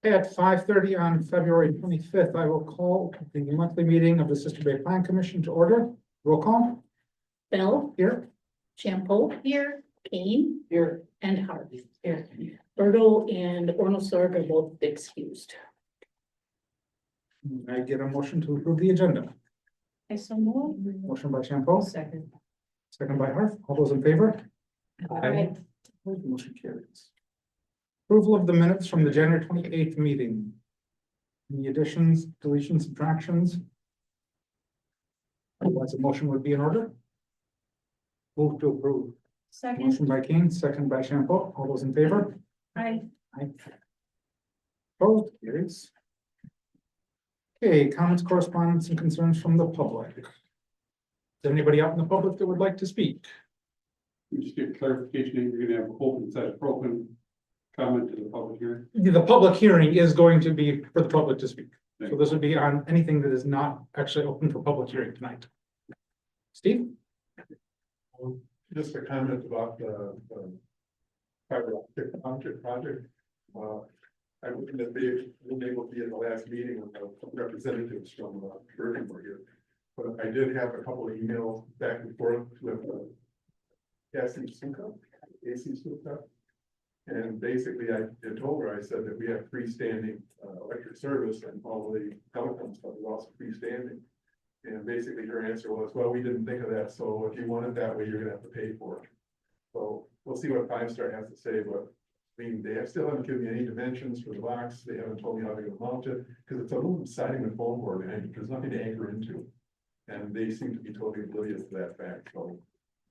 At 5:30 on February 25th, I will call the monthly meeting of the Sister Bay Plan Commission to order. Roll call. Bell, Here. Champo here, Kane Here. and Harvey here. Berto and Ornosorg are both excused. I get a motion to approve the agenda. I so move. Motion by Champo, Second. second by Harth. All those in favor? Aye. Motion carries. Approval of the minutes from the January 28th meeting. Any additions, deletions, subtractions? Otherwise, a motion would be in order. Move to approve. Second. Motion by King, second by Champo. All those in favor? Aye. Aye. Opposed, carries. Okay, comments, correspondence, and concerns from the public. Is there anybody out in the public that would like to speak? We just get clarification, you're gonna have open comment to the public hearing. The public hearing is going to be for the public to speak. So this would be on anything that is not actually open for public hearing tonight. Steve? Just a comment about the fiber optic project. I wouldn't have been able to be at the last meeting with the representatives from Bergen were here. But I did have a couple of emails back and forth with AC Suka. And basically I told her, I said that we have freestanding electric service and all the telephone stuff is also freestanding. And basically her answer was, well, we didn't think of that, so if you want it that way, you're gonna have to pay for it. So we'll see what Five Star has to say, but I mean, they still haven't given me any dimensions for the box. They haven't told me how they're gonna mount it, because it's a little siding with foam board and there's nothing to anchor into. And they seem to be totally oblivious to that fact, so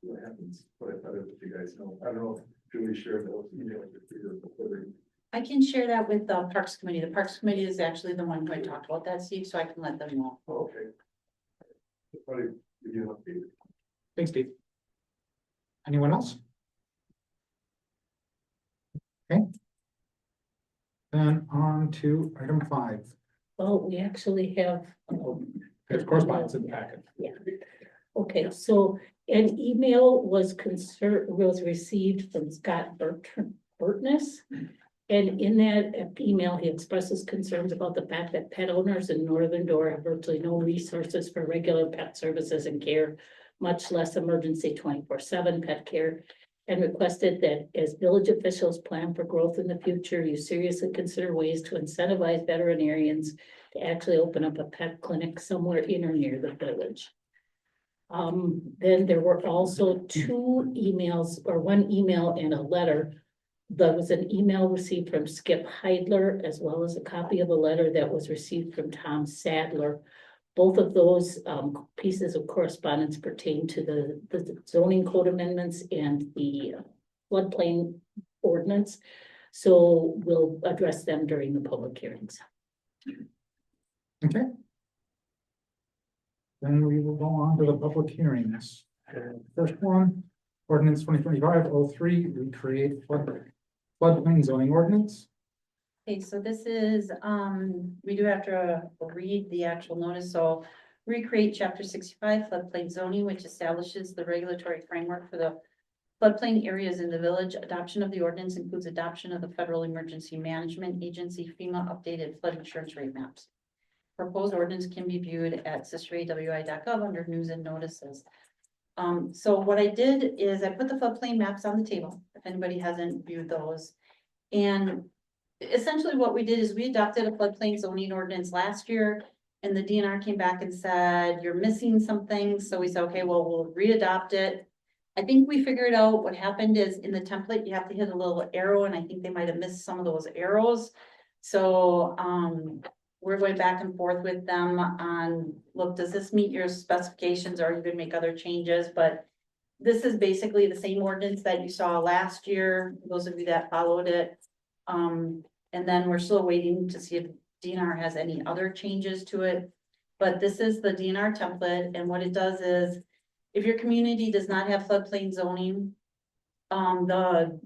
what happens, but I thought I'd let you guys know. I don't know if Julie shared those emails with you. I can share that with the Parks Committee. The Parks Committee is actually the one who I talked about that, Steve, so I can let them know. Oh, okay. Just thought I'd give you an update. Thanks, Steve. Anyone else? Okay. Then on to item 5. Well, we actually have. There's correspondence in the packet. Yeah. Okay, so an email was received from Scott Burtness. And in that email, he expresses concerns about the fact that pet owners in Northern Door have virtually no resources for regular pet services and care, much less emergency 24/7 pet care. And requested that as village officials plan for growth in the future, you seriously consider ways to incentivize veterinarians to actually open up a pet clinic somewhere in or near the village. Then there were also 2 emails, or 1 email and a letter. There was an email received from Skip Heidler, as well as a copy of a letter that was received from Tom Sadler. Both of those pieces of correspondence pertain to the zoning code amendments and the floodplain ordinance. So we'll address them during the public hearings. Okay. Then we will go on to the public hearings. First one, ordinance 2025-03, recreate floodplain zoning ordinance. Okay, so this is, we do have to read the actual notice, so recreate chapter 65 floodplain zoning, which establishes the regulatory framework for the floodplain areas in the village. Adoption of the ordinance includes adoption of the Federal Emergency Management Agency FEMA updated flood insurance rate maps. Proposed ordinance can be viewed at sisterAWI.gov under news and notices. So what I did is I put the floodplain maps on the table, if anybody hasn't viewed those. And essentially what we did is we adopted a floodplain zoning ordinance last year, and the DNR came back and said, you're missing something. So we said, okay, well, we'll re-adopt it. I think we figured out what happened is in the template, you have to hit a little arrow, and I think they might have missed some of those arrows. So, we're going back and forth with them on, look, does this meet your specifications, or are you gonna make other changes? But this is basically the same ordinance that you saw last year, those of you that followed it. And then we're still waiting to see if DNR has any other changes to it. But this is the DNR template, and what it does is, if your community does not have floodplain zoning, the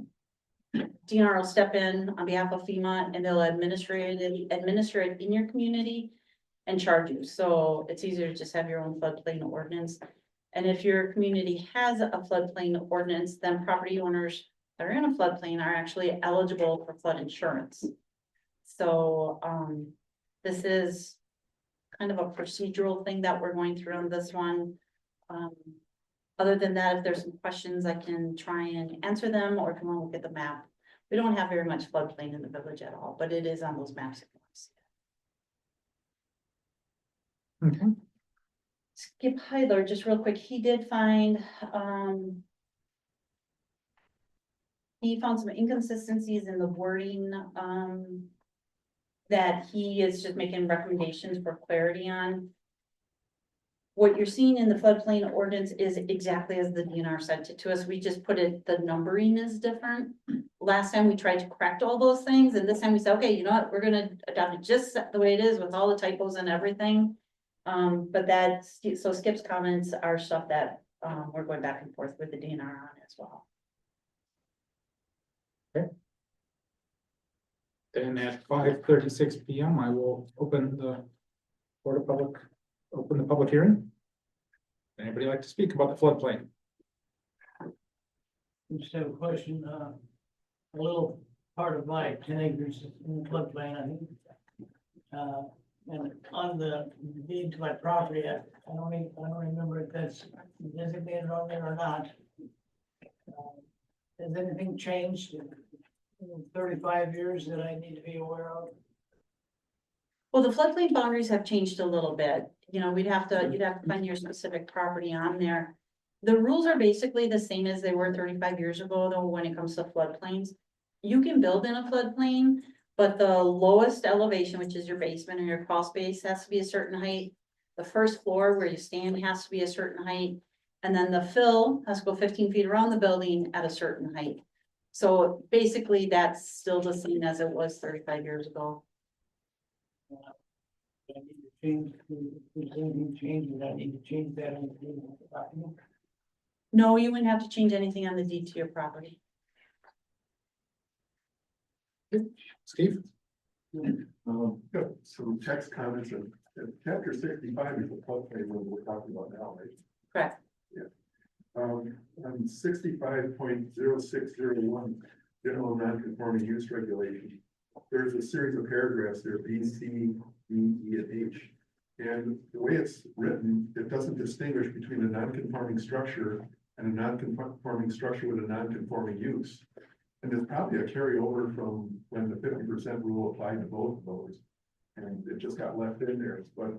DNR will step in on behalf of FEMA and they'll administer it in your community and charge you. So it's easier to just have your own floodplain ordinance. And if your community has a floodplain ordinance, then property owners that are in a floodplain are actually eligible for flood insurance. So, this is kind of a procedural thing that we're going through on this one. Other than that, if there's some questions, I can try and answer them, or if you want to look at the map. We don't have very much floodplain in the village at all, but it is on those maps. if you want to see it. Okay, Skip Heidler, just real quick, he did find, he found some inconsistencies in the wording, that he is just making recommendations for clarity on. What you're seeing in the floodplain ordinance is exactly as the DNR sent it to us. We just put it, the numbering is different. Last time we tried to correct all those things, and this time we said, okay, you know what, we're gonna adopt it just the way it is with all the typos and everything. But so Skip's comments are stuff that, we're going back and forth with the DNR on as well. then at 5:36 PM, I will open the Board of Public, open the public hearing. Anybody like to speak about the floodplain? Just have a question, a little part of my 10 acres in the floodplain, I think. And on the deed to my property, I don't remember if that's designated on there or not. Has anything changed in 35 years that I need to be aware of? Well, the floodplain boundaries have changed a little bit. You know, you'd have to find your specific property on there. The rules are basically the same as they were 35 years ago, though, when it comes to floodplains. You can build in a floodplain, but the lowest elevation, which is your basement or your crawl space, has to be a certain height. The first floor where you stand has to be a certain height. And then the fill has to go 15 feet around the building at a certain height. So basically, that's still the same as it was 35 years ago. I need to change, if there's anything changes, I need to change that on the deed to the property. No, you wouldn't have to change anything on the deed to your property. Steve? Got some text comments and chapter 65 is the floodplain one we're talking about now, right? Correct. On 65.0601, general non-conforming use regulation. There's a series of paragraphs there, B, C, D, E, and H. And the way it's written, it doesn't distinguish between a non-conforming structure and a non-conforming structure with a non-conforming use. And there's probably a carryover from when the 50% rule applied to both of those. And it just got left in there, but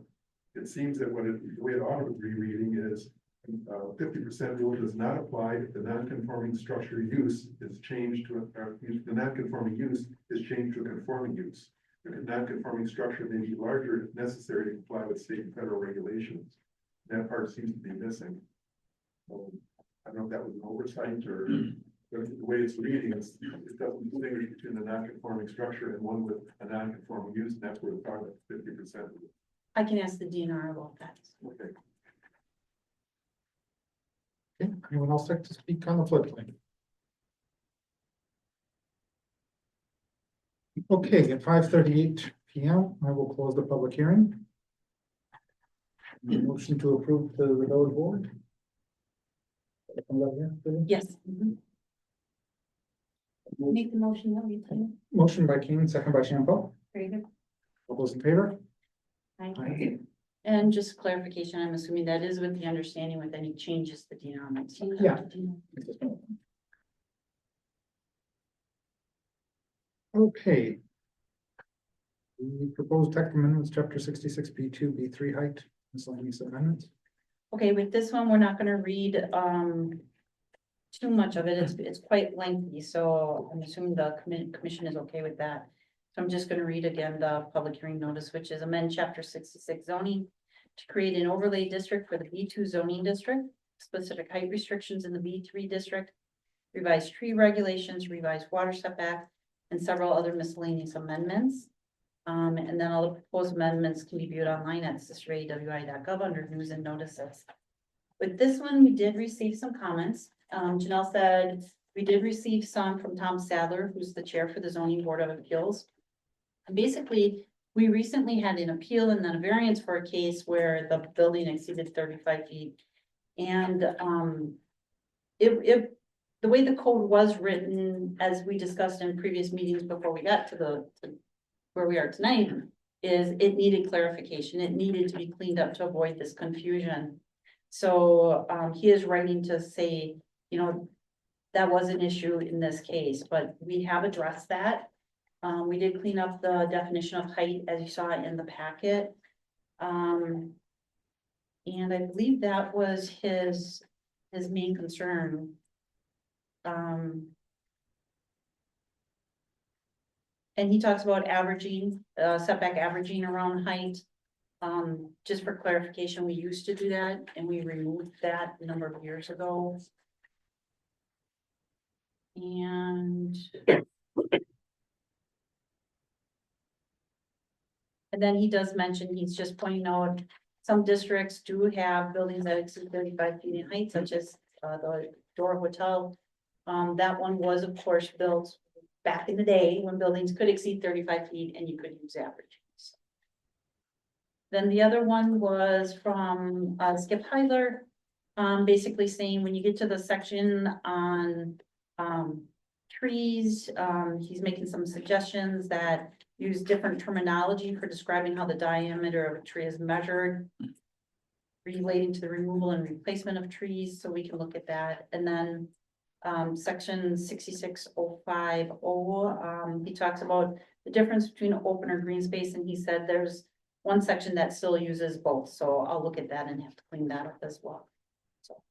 it seems that the way it ought to be reading is 50% rule does not apply if the non-conforming structure use is changed to, the non-conforming use is changed to a conforming use. The non-conforming structure may be larger if necessary to comply with state and federal regulations. That part seems to be missing. I don't know if that was an oversight or but the way it's reading, it doesn't distinguish between the non-conforming structure and one with a non-conforming use, and that's where the part of 50%. I can ask the DNR about that. Okay. Okay, anyone else like to speak on the floodplain? Okay, at 5:38 PM, I will close the public hearing. Motion to approve the village board. Yes. Make the motion that we can. Motion by King, second by Shampo. Very good. All those in favor? Aye. And just clarification, I'm assuming that is with the understanding with any changes the DNR makes. Yeah. Okay. The proposed text amendments, chapter 66B2, B3 height, miscellaneous amendments. Okay, with this one, we're not gonna read, too much of it. It's quite lengthy, so I'm assuming the commission is okay with that. So I'm just gonna read again the public hearing notice, which is amend chapter 66 zoning to create an overlay district for the B2 zoning district, specific height restrictions in the B3 district, revised tree regulations, revised water setback, and several other miscellaneous amendments. And then all the proposed amendments can be viewed online at sisterAWI.gov under news and notices. With this one, we did receive some comments. Janelle said we did receive some from Tom Sadler, who's the chair for the zoning board of appeals. And basically, we recently had an appeal and then a variance for a case where the building exceeded 35 feet. And it the way the code was written, as we discussed in previous meetings before we got to where we are tonight, is it needed clarification. It needed to be cleaned up to avoid this confusion. So, he is writing to say, you know, that was an issue in this case, but we have addressed that. We did clean up the definition of height, as you saw in the packet. And I believe that was his main concern. And he talks about averaging, setback averaging around height. Just for clarification, we used to do that and we removed that a number of years ago. And then he does mention, he's just pointing out, some districts do have buildings that exceed 35 feet in height, such as the Dora Hotel. That one was, of course, built back in the day when buildings could exceed 35 feet and you could use averages. Then the other one was from Skip Heidler, basically saying when you get to the section on trees, he's making some suggestions that use different terminology for describing how the diameter of a tree is measured, relating to the removal and replacement of trees, so we can look at that. And then section 66050, he talks about the difference between open or green space, and he said there's one section that still uses both, so I'll look at that and have to clean that up as well. So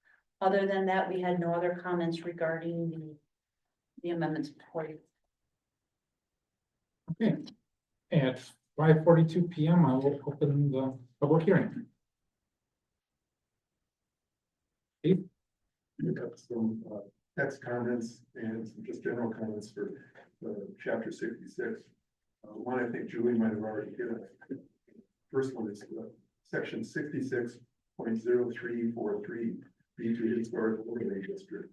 other than that, we had no other comments regarding the amendments before you. Okay, at 5:42 PM, I will open the public hearing. We got some text comments and some just general comments for chapter 66. One I think Julie might have already given. First one is section 66.0343 B2 Historic Overlay District.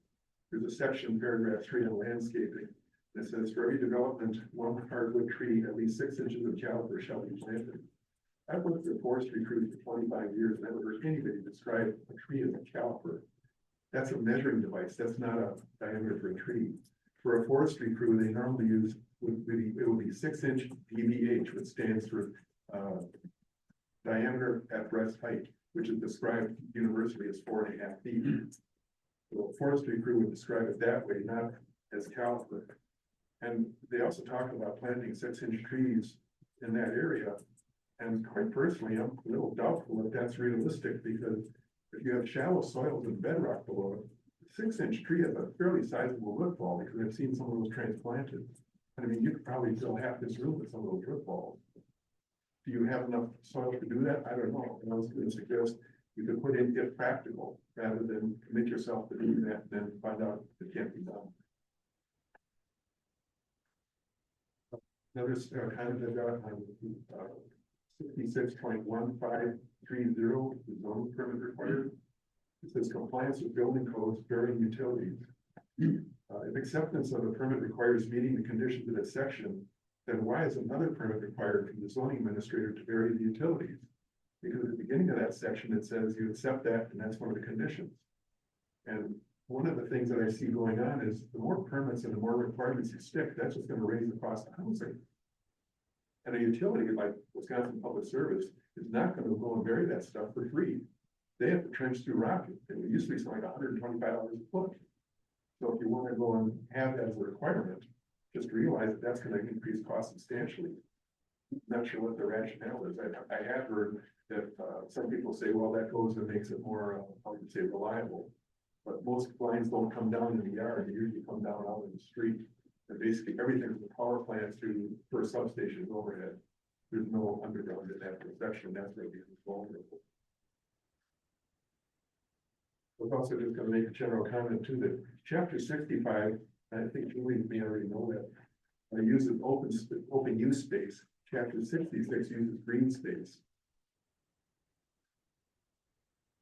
There's a section, paragraph 3 on landscaping. It says for every development, one hardwood tree at least 6 inches of caliber shall be planted. I've worked for forestry crews for 25 years and I've never heard anybody describe a tree as a caliper. That's a measuring device. That's not a diameter for a tree. For a forestry crew, they normally use, it will be 6-inch DBH, which stands for diameter at breast height, which is described universally as 4.5 feet. So a forestry crew would describe it that way, not as caliper. And they also talk about planting 6-inch trees in that area. And quite personally, I'm a little doubtful if that's realistic, because if you have shallow soils and bedrock below it, a 6-inch tree has a fairly sizable root ball, because I've seen some of those transplanted. I mean, you could probably fill half this room with some of those root balls. Do you have enough soil to do that? I don't know. And I was going to suggest you could put in if practical, rather than commit yourself to doing that and then find out it can't be done. Another kind of on 66.1530, the zoning permit required. It says compliance with building codes varying utilities. If acceptance of a permit requires meeting the conditions of this section, then why is another permit required from the zoning administrator to vary the utilities? Because at the beginning of that section, it says you accept that, and that's one of the conditions. And one of the things that I see going on is the more permits and the more requirements you stick, that's just going to raise the cost of housing. And a utility like Wisconsin Public Service is not going to go and vary that stuff for free. They have to trench through rock. It used to be something like $125 a foot. So if you want to go and have that as a requirement, just realize that that's going to increase costs substantially. Not sure what the rationale is. I have heard that some people say, well, that goes and makes it more, how you say, reliable. But most lines don't come down in the yard. They usually come down out in the street. And basically everything from the power plant to first substation is overhead. There's no underground in that section. That's where it becomes vulnerable. I was also just going to make a general comment too, that chapter 65, I think Julie may already know that, uses open use space. Chapter 66 uses green space.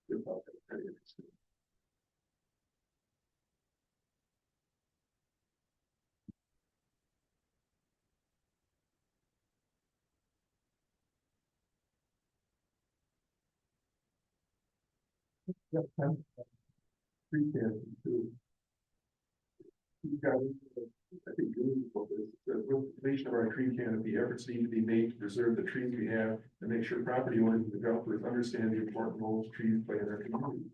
Very interesting. Yep, appreciate it too. You've got, I think, the completion of our tree canopy, efforts need to be made to preserve the trees we have and make sure property owners and developers understand the important roles trees play in our community.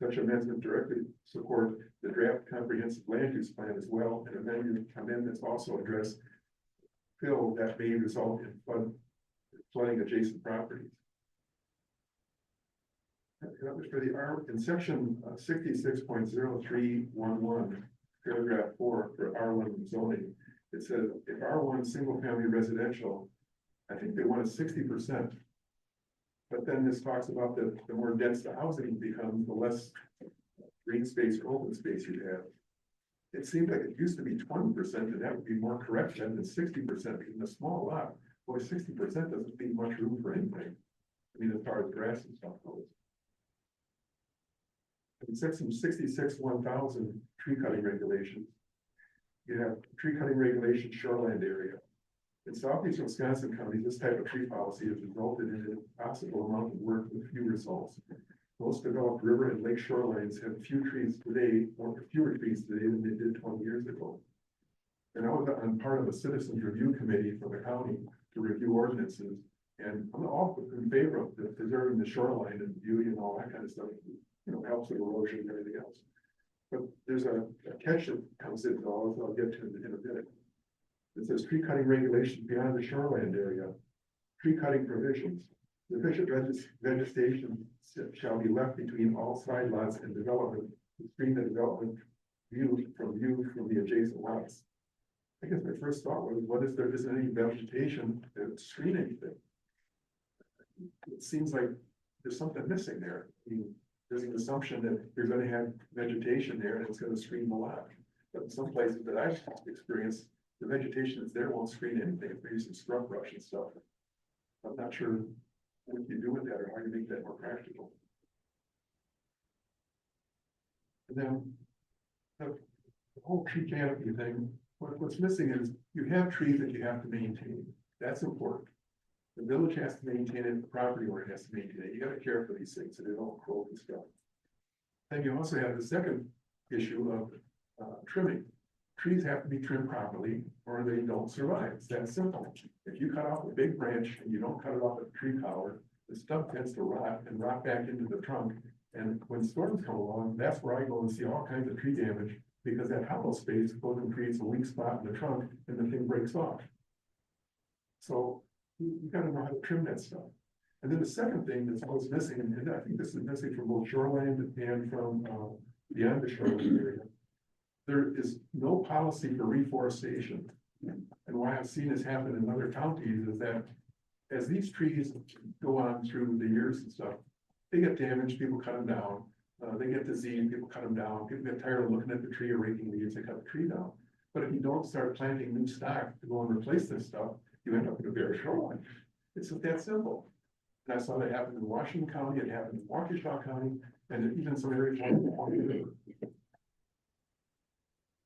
Such amendments directly support the draft comprehensive land use plan as well, and amendments also address fill that may result in flooding adjacent properties. That was for the R in section 66.0311, paragraph 4 for R1 zoning. It says if R1 single family residential, I think they wanted 60%. But then this talks about the more dense the housing becomes, the less green space or open space you have. It seems like it used to be 20%, and that would be more correct than 60% in a small lot. Well, 60% doesn't leave much room for anything. I mean, as far as grass and stuff goes. In section 66.1000 tree cutting regulations, you have tree cutting regulation shoreland area. In southeastern Wisconsin counties, this type of tree policy has resulted in an impossible amount of work with few results. Most developed river and lake shorelines have fewer trees today than they did 20 years ago. And I'm part of a citizens review committee for the county to review ordinances. And I'm all in favor of preserving the shoreline and beauty and all that kind of stuff, you know, helps with erosion and everything else. But there's a catch that comes into all this, I'll get to in a minute. It says tree cutting regulations beyond the shoreland area. Tree cutting provisions. Sufficient vegetation shall be left between all side lots and development to screen the development view from the adjacent lots. I guess my first thought was, what if there isn't any vegetation to screen anything? It seems like there's something missing there. I mean, there's an assumption that you're going to have vegetation there and it's going to screen the lot. But in some places that I've experienced, the vegetation that's there won't screen anything. It's maybe some scrub brush and stuff. I'm not sure what you do with that or how you make that more practical. And then the whole tree canopy thing, what's missing is you have trees that you have to maintain. That's important. The village has to maintain it, the property owner has to maintain it. You gotta care for these things so they don't croak and stuff. Then you also have the second issue of trimming. Trees have to be trimmed properly or they don't survive. It's that simple. If you cut off a big branch and you don't cut it off at the tree collar, the stuff tends to rot and rot back into the trunk. And when storms come along, that's where I go and see all kinds of tree damage because that hollow space goes and creates a weak spot in the trunk and the thing breaks off. So you gotta know how to trim that stuff. And then the second thing that's always missing, and I think this is missing from both shoreline and from beyond the shoreline area, there is no policy for reforestation. And why I've seen this happen in other counties is that as these trees go on through the years and stuff, they get damaged, people cut them down. They get disease, people cut them down. People get tired of looking at the tree or raking leaves, they cut the tree down. But if you don't start planting new stock to go and replace this stuff, you end up with a bare shoreline. It's that simple. And I saw that happen in Washington County, it happened in Waukesha County, and even some areas like the Pawnee River.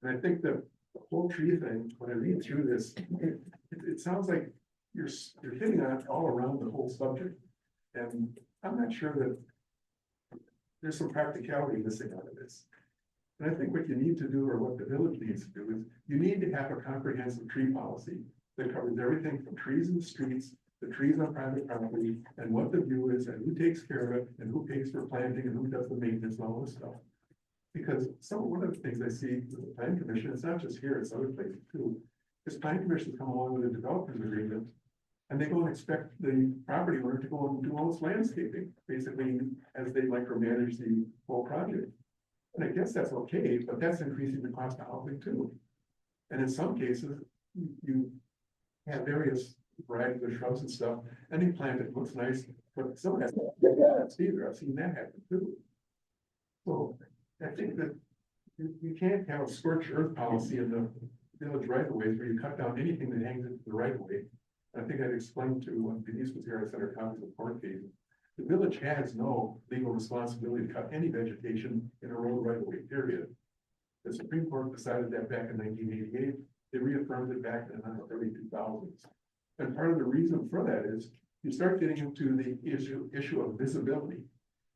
And I think that the whole tree thing, when I read through this, it sounds like you're hitting on all around the whole subject. And I'm not sure that there's some practicality missing out of this. And I think what you need to do, or what the village needs to do, is you need to have a comprehensive tree policy that covers everything from trees in the streets, the trees on private property, and what the view is, and who takes care of it, and who pays for planting, and who does the maintenance, and all this stuff. Because one of the things I see with the plan commission, it's not just here, it's other places too, is plan commissions come along with a developers agreement, and they go and expect the property owner to go and do all this landscaping, basically, as they micromanage the whole project. And I guess that's okay, but that's increasing the cost of housing too. And in some cases, you have various varieties of shrubs and stuff, and they plant it, looks nice, but some of that's either, I've seen that happen too. So I think that you can't have a scorched earth policy in the village right of ways where you cut down anything that hangs into the right of way. I think I'd explained to when Denise was here, I said our copies of court cases. The village has no legal responsibility to cut any vegetation in a road right of way, period. The Supreme Court decided that back in 1988. They reaffirmed it back in the early 2000s. And part of the reason for that is you start getting into the issue of visibility.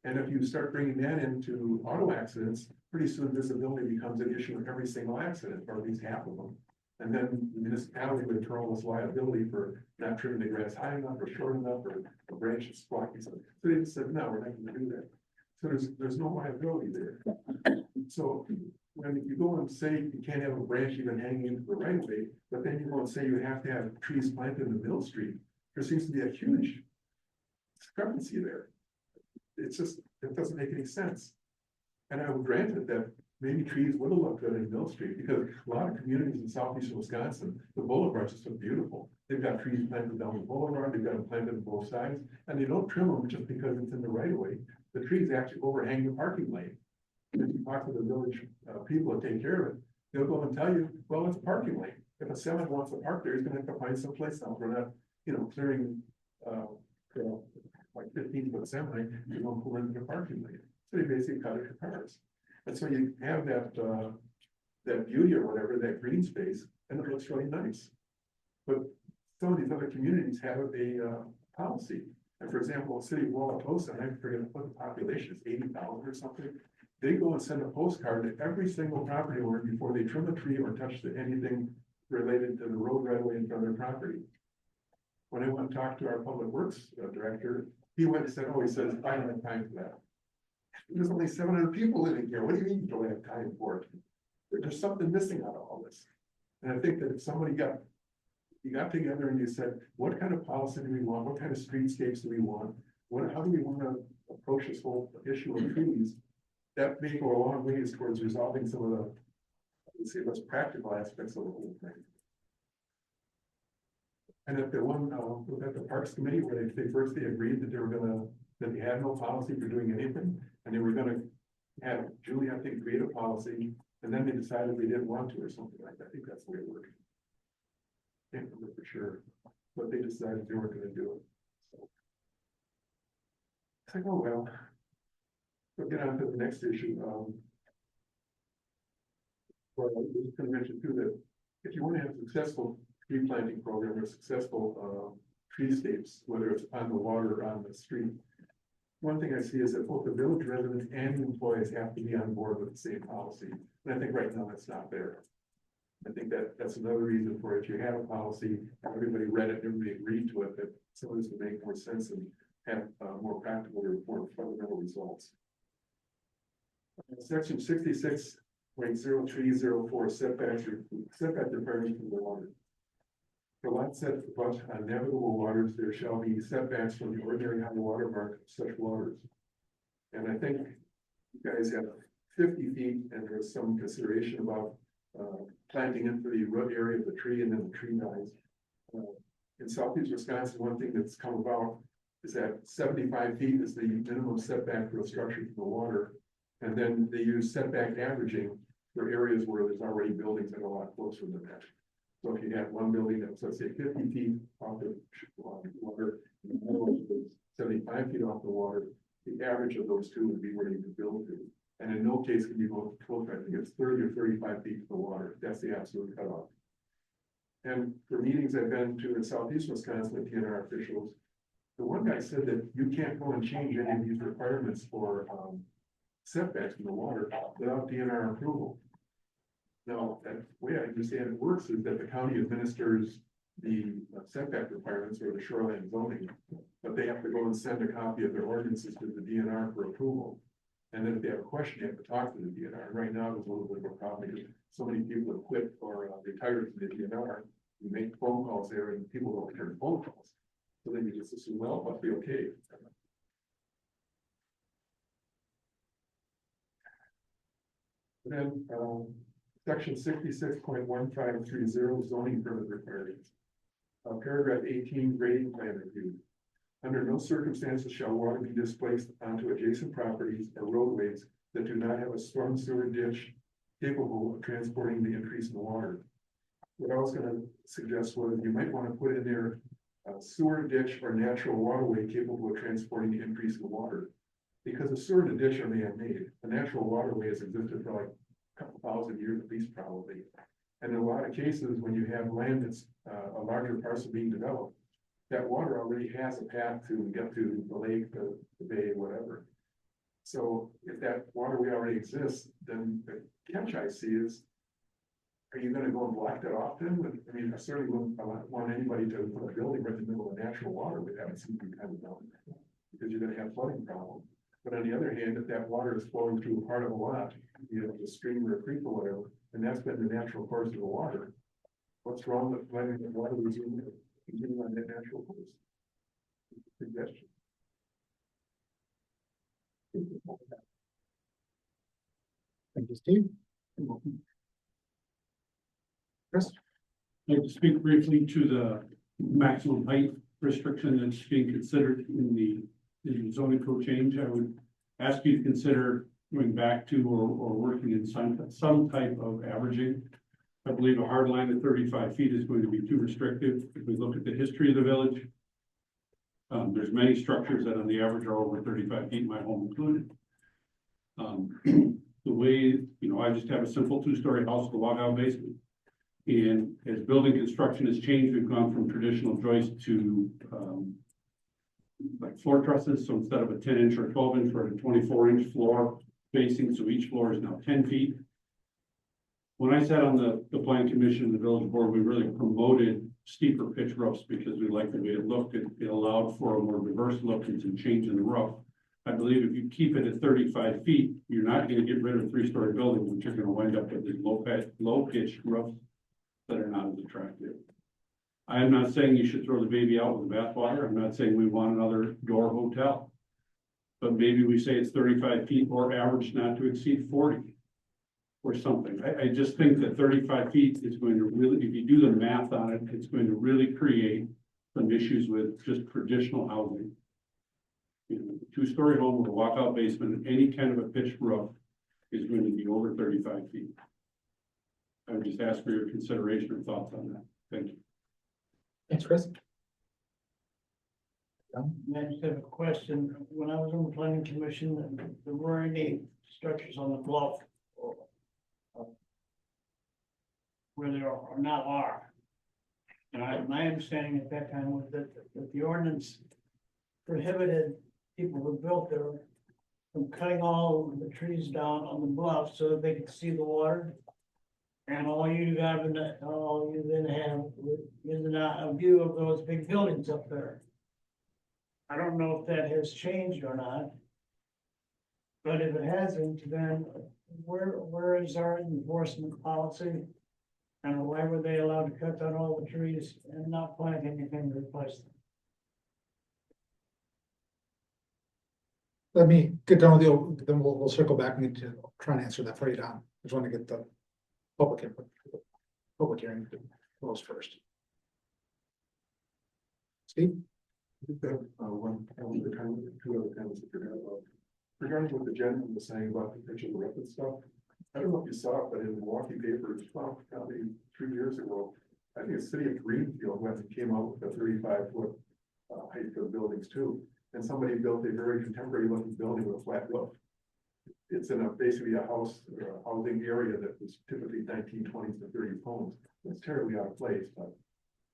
And if you start bringing that into auto accidents, pretty soon visibility becomes an issue in every single accident, or at least half of them. And then the municipality would throw all this liability for not trimming the grass high enough or short enough, or a branch is blocking something. So they just said, no, we're not gonna do that. So there's no liability there. So when you go and say you can't have a branch even hanging into the right of way, but then you go and say you have to have trees planted in the middle street, there seems to be a huge discrepancy there. It's just, it doesn't make any sense. And I would grant it that maybe trees would have looked good in Mill Street, because a lot of communities in southeastern Wisconsin, the boulevards just look beautiful. They've got trees planted down the boulevard, they've got them planted on both sides, and they don't trim them just because it's in the right of way. The trees actually overhang the parking lane. If you talk to the village people that take care of it, they'll go and tell you, well, it's a parking lane. If a semi wants to park there, he's gonna have to find someplace else. We're not, clearing, like 15-foot semi, you don't pull into the parking lane. So they basically cut it to cars. And so you have that, that beauty or whatever, that green space, and it looks really nice. But some of these other communities have a policy. And for example, the city of Wauwatosa, I forget what the population is, 80,000 or something. They go and send a postcard to every single property owner before they trim a tree or touch anything related to the road right away in front of their property. When I went and talked to our public works director, he went and said, oh, he says, I don't have time for that. There's only 700 people living here. What do you mean you don't have time for it? There's something missing out of all this. And I think that if somebody you got together and you said, what kind of policy do we want? What kind of streetscapes do we want? How do we want to approach this whole issue of trees? That may go a long ways towards resolving some of the, let's say, less practical aspects of the whole thing. And at the one, at the Parks Committee, where they first agreed that that they had no policy for doing anything, and they were gonna have Julie, I think, create a policy, and then they decided they didn't want to, or something like that. I think that's the way it worked. Can't remember for sure, but they decided they weren't gonna do it. So it's like, oh, well. We'll get on to the next issue. Well, I was gonna mention too that if you want to have a successful tree planting program or successful treescapes, whether it's on the water or on the street, one thing I see is that both the village residents and the employees have to be on board with the same policy. And I think right now that's not there. I think that's another reason for if you have a policy, everybody read it, everybody agreed to it, that some of this would make more sense and have more practical or more fundamental results. Section 66.0304 setback requirements from the water. For lots set above on navigable waters, there shall be setbacks from the ordinary high water mark of such waters. And I think you guys have 50 feet, and there's some consideration about planting into the root area of the tree, and then the tree dies. In southeast Wisconsin, one thing that's come about is that 75 feet is the minimum setback for a structure from the water. And then they use setback averaging for areas where there's already buildings that are a lot closer than that. So if you have one building that's, let's say, 50 feet off the water, and the other one is 75 feet off the water, the average of those two would be where you could build to. And in no case can you go closer. I think it's 30 or 35 feet to the water. That's the absolute cutoff. And for meetings I've been to in southeast Wisconsin with DNR officials, the one guy said that you can't go and change any of these requirements for setbacks from the water without DNR approval. Now, the way I understand it works is that the county administers the setback requirements or the shoreline zoning, but they have to go and send a copy of their ordinances to the DNR for approval. And then if they have a question, you have to talk to the DNR. And right now, there's a little bit of a problem because so many people have quit or retired from the DNR. You make phone calls there and people don't return phone calls. So then you just assume, well, it must be okay. Then section 66.1530 zoning permit requirements. Paragraph 18 grading plan review. Under no circumstances shall water be displaced onto adjacent properties or roadways that do not have a storm sewer ditch capable of transporting the increase in water. What I was going to suggest was you might want to put in there a sewer ditch or natural waterway capable of transporting the increase in water. Because a sewer and a ditch are man-made. A natural waterway has existed for like a couple thousand years at least, probably. And in a lot of cases, when you have land that's a larger parcel being developed, that water already has a path to get to the lake, the bay, whatever. So if that waterway already exists, then the catch I see is. Are you gonna go and block that off then? I mean, I certainly wouldn't want anybody to put a building right in the middle of a natural waterway, that would seem to be kind of dumb. Because you're gonna have flooding problems. But on the other hand, if that water is flowing through a part of a lot, you know, the stream or a creek or whatever, and that's been the natural course of the water. What's wrong with letting the water resume, continue on that natural course? Suggestion. Thank you, Steve. Chris? I'd like to speak briefly to the maximum height restriction that's being considered in the zoning code change. I would ask you to consider going back to or working in some type of averaging. I believe a hard line of 35 feet is going to be too restrictive. If we look at the history of the village, there's many structures that on the average are over 35 feet, my home included. The way, you know, I just have a simple 2-story house with a walkout basement. And as building construction has changed, we've gone from traditional joist to like floor trusses. So instead of a 10-inch or 12-inch, we're at a 24-inch floor spacing. So each floor is now 10 feet. When I sat on the plan commission and the village board, we really promoted steeper pitch roofs because we liked the way it looked. It allowed for a more diverse look and some change in the roof. I believe if you keep it at 35 feet, you're not going to get rid of 3-story buildings, which you're going to wind up with these low pitched roofs that are not as attractive. I am not saying you should throw the baby out with the bathwater. I'm not saying we want another door hotel. But maybe we say it's 35 feet or average not to exceed 40 or something. I just think that 35 feet is going to really, if you do the math on it, it's going to really create some issues with just traditional housing. You know, 2-story home with a walkout basement and any kind of a pitched roof is going to be over 35 feet. I would just ask for your consideration or thoughts on that. Thank you. Thanks, Chris. I just have a question. When I was on the planning commission, there were any structures on the bluff where there are now are. And my understanding at that time was that the ordinance prohibited people who built there from cutting all the trees down on the bluff so that they could see the water. And all you then have is a view of those big buildings up there. I don't know if that has changed or not. But if it hasn't, then where is our enforcement policy? And why were they allowed to cut down all the trees and not plant anything to replace them? Let me get done with you, then we'll circle back and to try and answer that for you, Don. I just want to get the public input, public hearing closed first. Steve? One of the comments, 2 other comments that you're about. Regarding what the gentleman was saying about the pitch of the roof and stuff. I don't know if you saw it, but in the Milwaukee papers, probably 3 years ago, I think the city of Greenfield went and came out with a 35-foot height for the buildings too. And somebody built a very contemporary looking building with a flat roof. It's in basically a house or a housing area that was typically 1920s to 30s homes. It's terribly out of place, but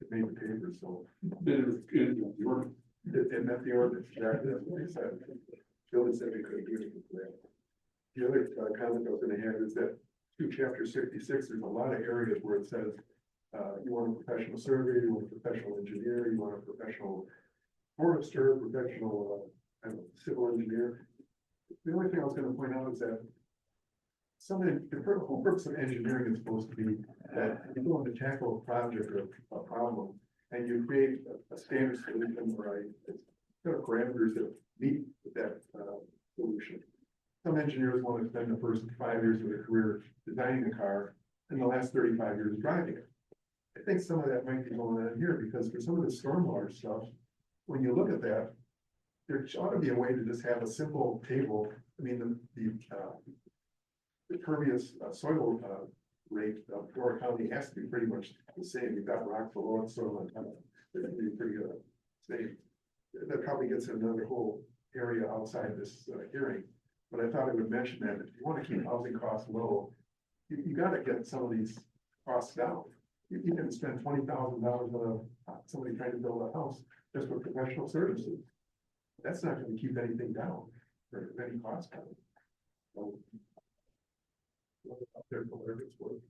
it made the paper, so. Then it was good. It met the ordinance, exactly, that's what they said. Building said we couldn't do anything for that. The other comment I was gonna have is that through chapter 66, there's a lot of areas where it says, you want a professional surveyor, you want a professional engineer, you want a professional forester, professional civil engineer. The only thing I was gonna point out is that some of the whole purpose of engineering is supposed to be that you go in to tackle a project or a problem, and you create a standard solution or a parameters that meet that solution. Some engineers want to spend the first 5 years of their career designing a car and the last 35 years driving it. I think some of that might be going on here because for some of the stormwater stuff, when you look at that, there ought to be a way to just have a simple table. I mean, the pervious soil rate of Florida County has to be pretty much the same. You've got rock below and soil on top. It's going to be pretty same. That probably gets another whole area outside this hearing. But I thought I would mention that if you want to keep housing costs low, you got to get some of these costs down. You can spend $20,000 on somebody trying to build a house just with professional services. That's not going to keep anything down. or any cost. So, up there for whatever it's worth.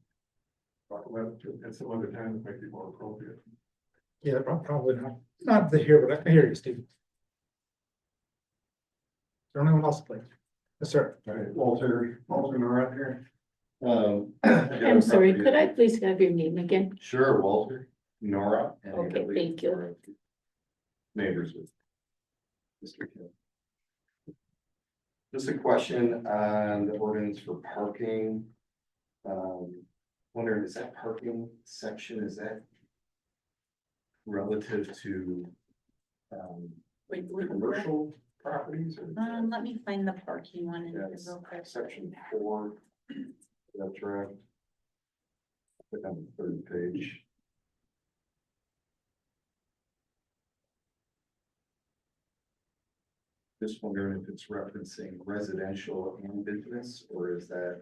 Talk about it at some other time, it might be more appropriate. Yeah, probably not the here, but I hear you, Steve. Is there anyone else, please? Yes, sir. All right, Walter Nora here. I'm sorry, could I please have your name again? Sure, Walter Nora. Okay, thank you. Neighbors with Mr. Kim. Just a question on the ordinance for parking. Wondering, is that parking section, is that relative to commercial properties or? Let me find the parking one in here That's real quick. section 4. That's right. Click on the third page. Just wondering if it's referencing residential and business, or is that?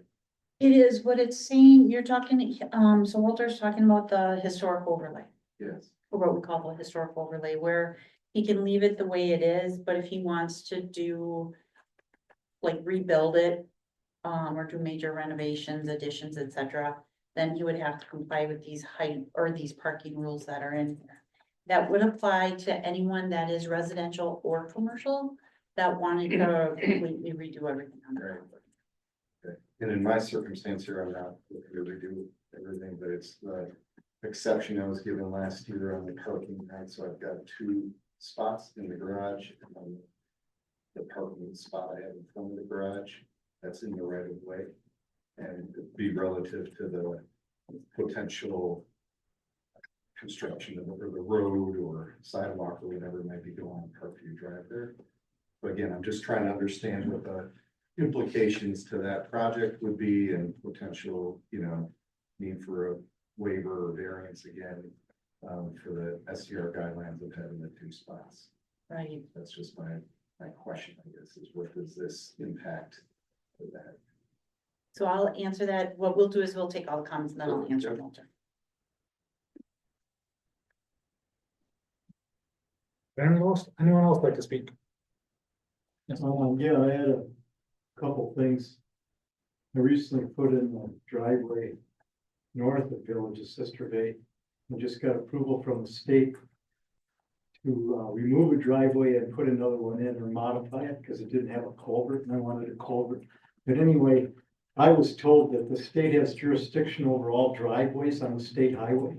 It is what it's saying, you're talking, so Walter's talking about the historic overlay, Yes. or what we call the historic overlay, where he can leave it the way it is, but if he wants to do like rebuild it, or do major renovations, additions, etc., then he would have to comply with these height or these parking rules that are in here. That would apply to anyone that is residential or commercial that wanted to completely redo everything on their own. Okay. And in my circumstance here, I'm not looking to redo everything, but it's the exception I was given last year on the parking, right? So I've got 2 spots in the garage, and then the parking spot I have in front of the garage, that's in the right of way. And it'd be relative to the potential construction of the road or sidewalk or whatever might be going on Parkview Drive there. But again, I'm just trying to understand what the implications to that project would be and potential, need for a waiver or variance again, for the SDR guidelines of having the 2 spots. Right, That's just my question, I guess, is what does this impact for that? so I'll answer that. What we'll do is we'll take all the comments and then I'll answer Walter. Anyone else like to speak? Yes. Yeah, I had a couple things. I recently put in a driveway north of Village of Sister Bay. I just got approval from the state to remove a driveway and put another one in or modify it because it didn't have a culvert and I wanted a culvert. But anyway, I was told that the state has jurisdiction over all driveways on the state highway.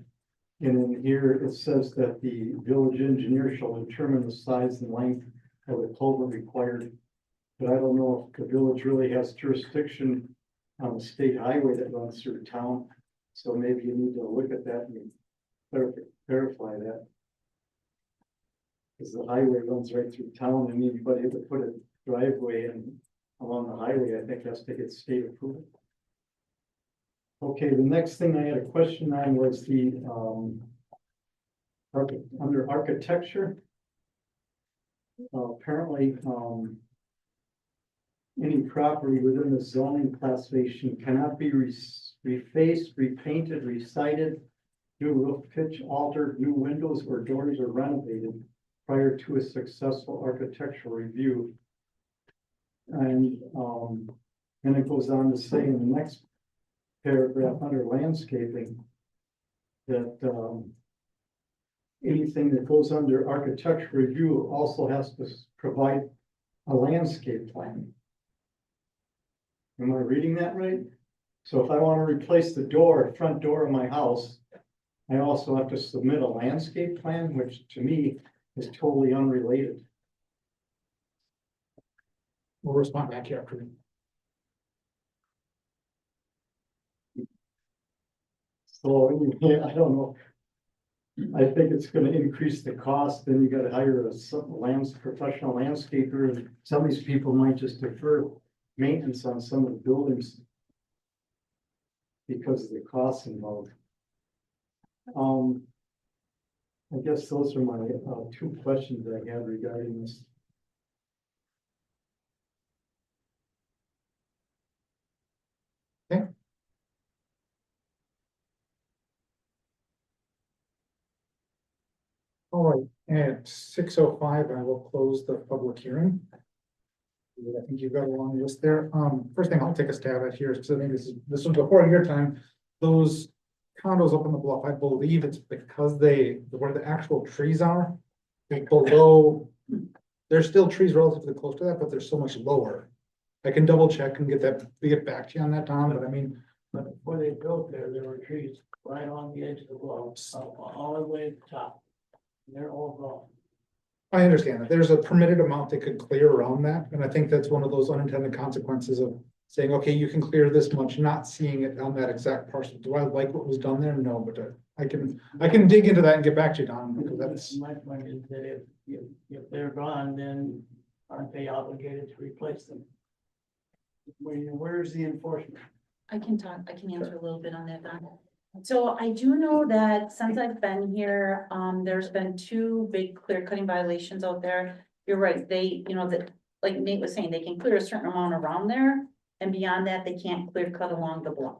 And in here, it says that the village engineer shall determine the size and length of the culvert required. But I don't know if the village really has jurisdiction on the state highway that runs through town. So maybe you need to look at that and verify that. Because the highway runs right through town and anybody who put a driveway in along the highway, I think has to get state approval. Okay, the next thing I had a question on was the under architecture. Apparently, any property within the zoning classification cannot be refaced, repainted, recited, new roof pitch altered, new windows or doors are renovated prior to a successful architectural review. And then it goes on to say in the next paragraph under landscaping that anything that goes under architectural review also has to provide a landscape plan. Am I reading that right? So if I want to replace the front door of my house, I also have to submit a landscape plan, which to me is totally unrelated. We'll respond back here after. So yeah, I don't know. I think it's gonna increase the cost, then you gotta hire a professional landscaper, and some of these people might just defer maintenance on some of the buildings because of the costs involved. I guess those are my 2 questions I had regarding this. All right, at 6:05, I will close the public hearing. I think you've got a long list there. First thing I'll take a stab at here, because I think this was before your time. Those condos up on the bluff, I believe it's because where the actual trees are. Like below, there's still trees relatively close to that, but they're so much lower. I can double check and get back to you on that, Tom, but I mean, But before they built there were trees right on the edge of the bluff, all the way to the top. They're all gone. I understand that there's a permitted amount they could clear around that, and I think that's one of those unintended consequences of saying, okay, you can clear this much, not seeing it on that exact parcel. Do I like what was done there? No, but I can dig into that and get back to you, Don, because that's, My point is that if they're gone, then aren't they obligated to replace them? Where's the enforcement? I can answer a little bit on that, Don. So I do know that since I've been here, there's been 2 big clear cutting violations out there. You're right, they, that, like Nate was saying, they can clear a certain amount around there, and beyond that, they can't clear cut along the bluff.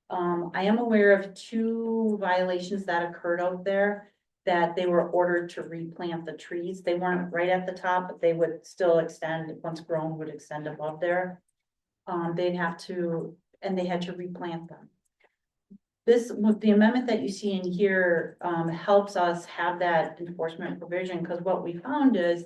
I am aware of 2 violations that occurred out there, that they were ordered to replant the trees. They weren't right at the top, but they would still extend, once grown, would extend above there. They'd have to, and they had to replant them. This, with the amendment that you see in here, helps us have that enforcement provision, because what we found is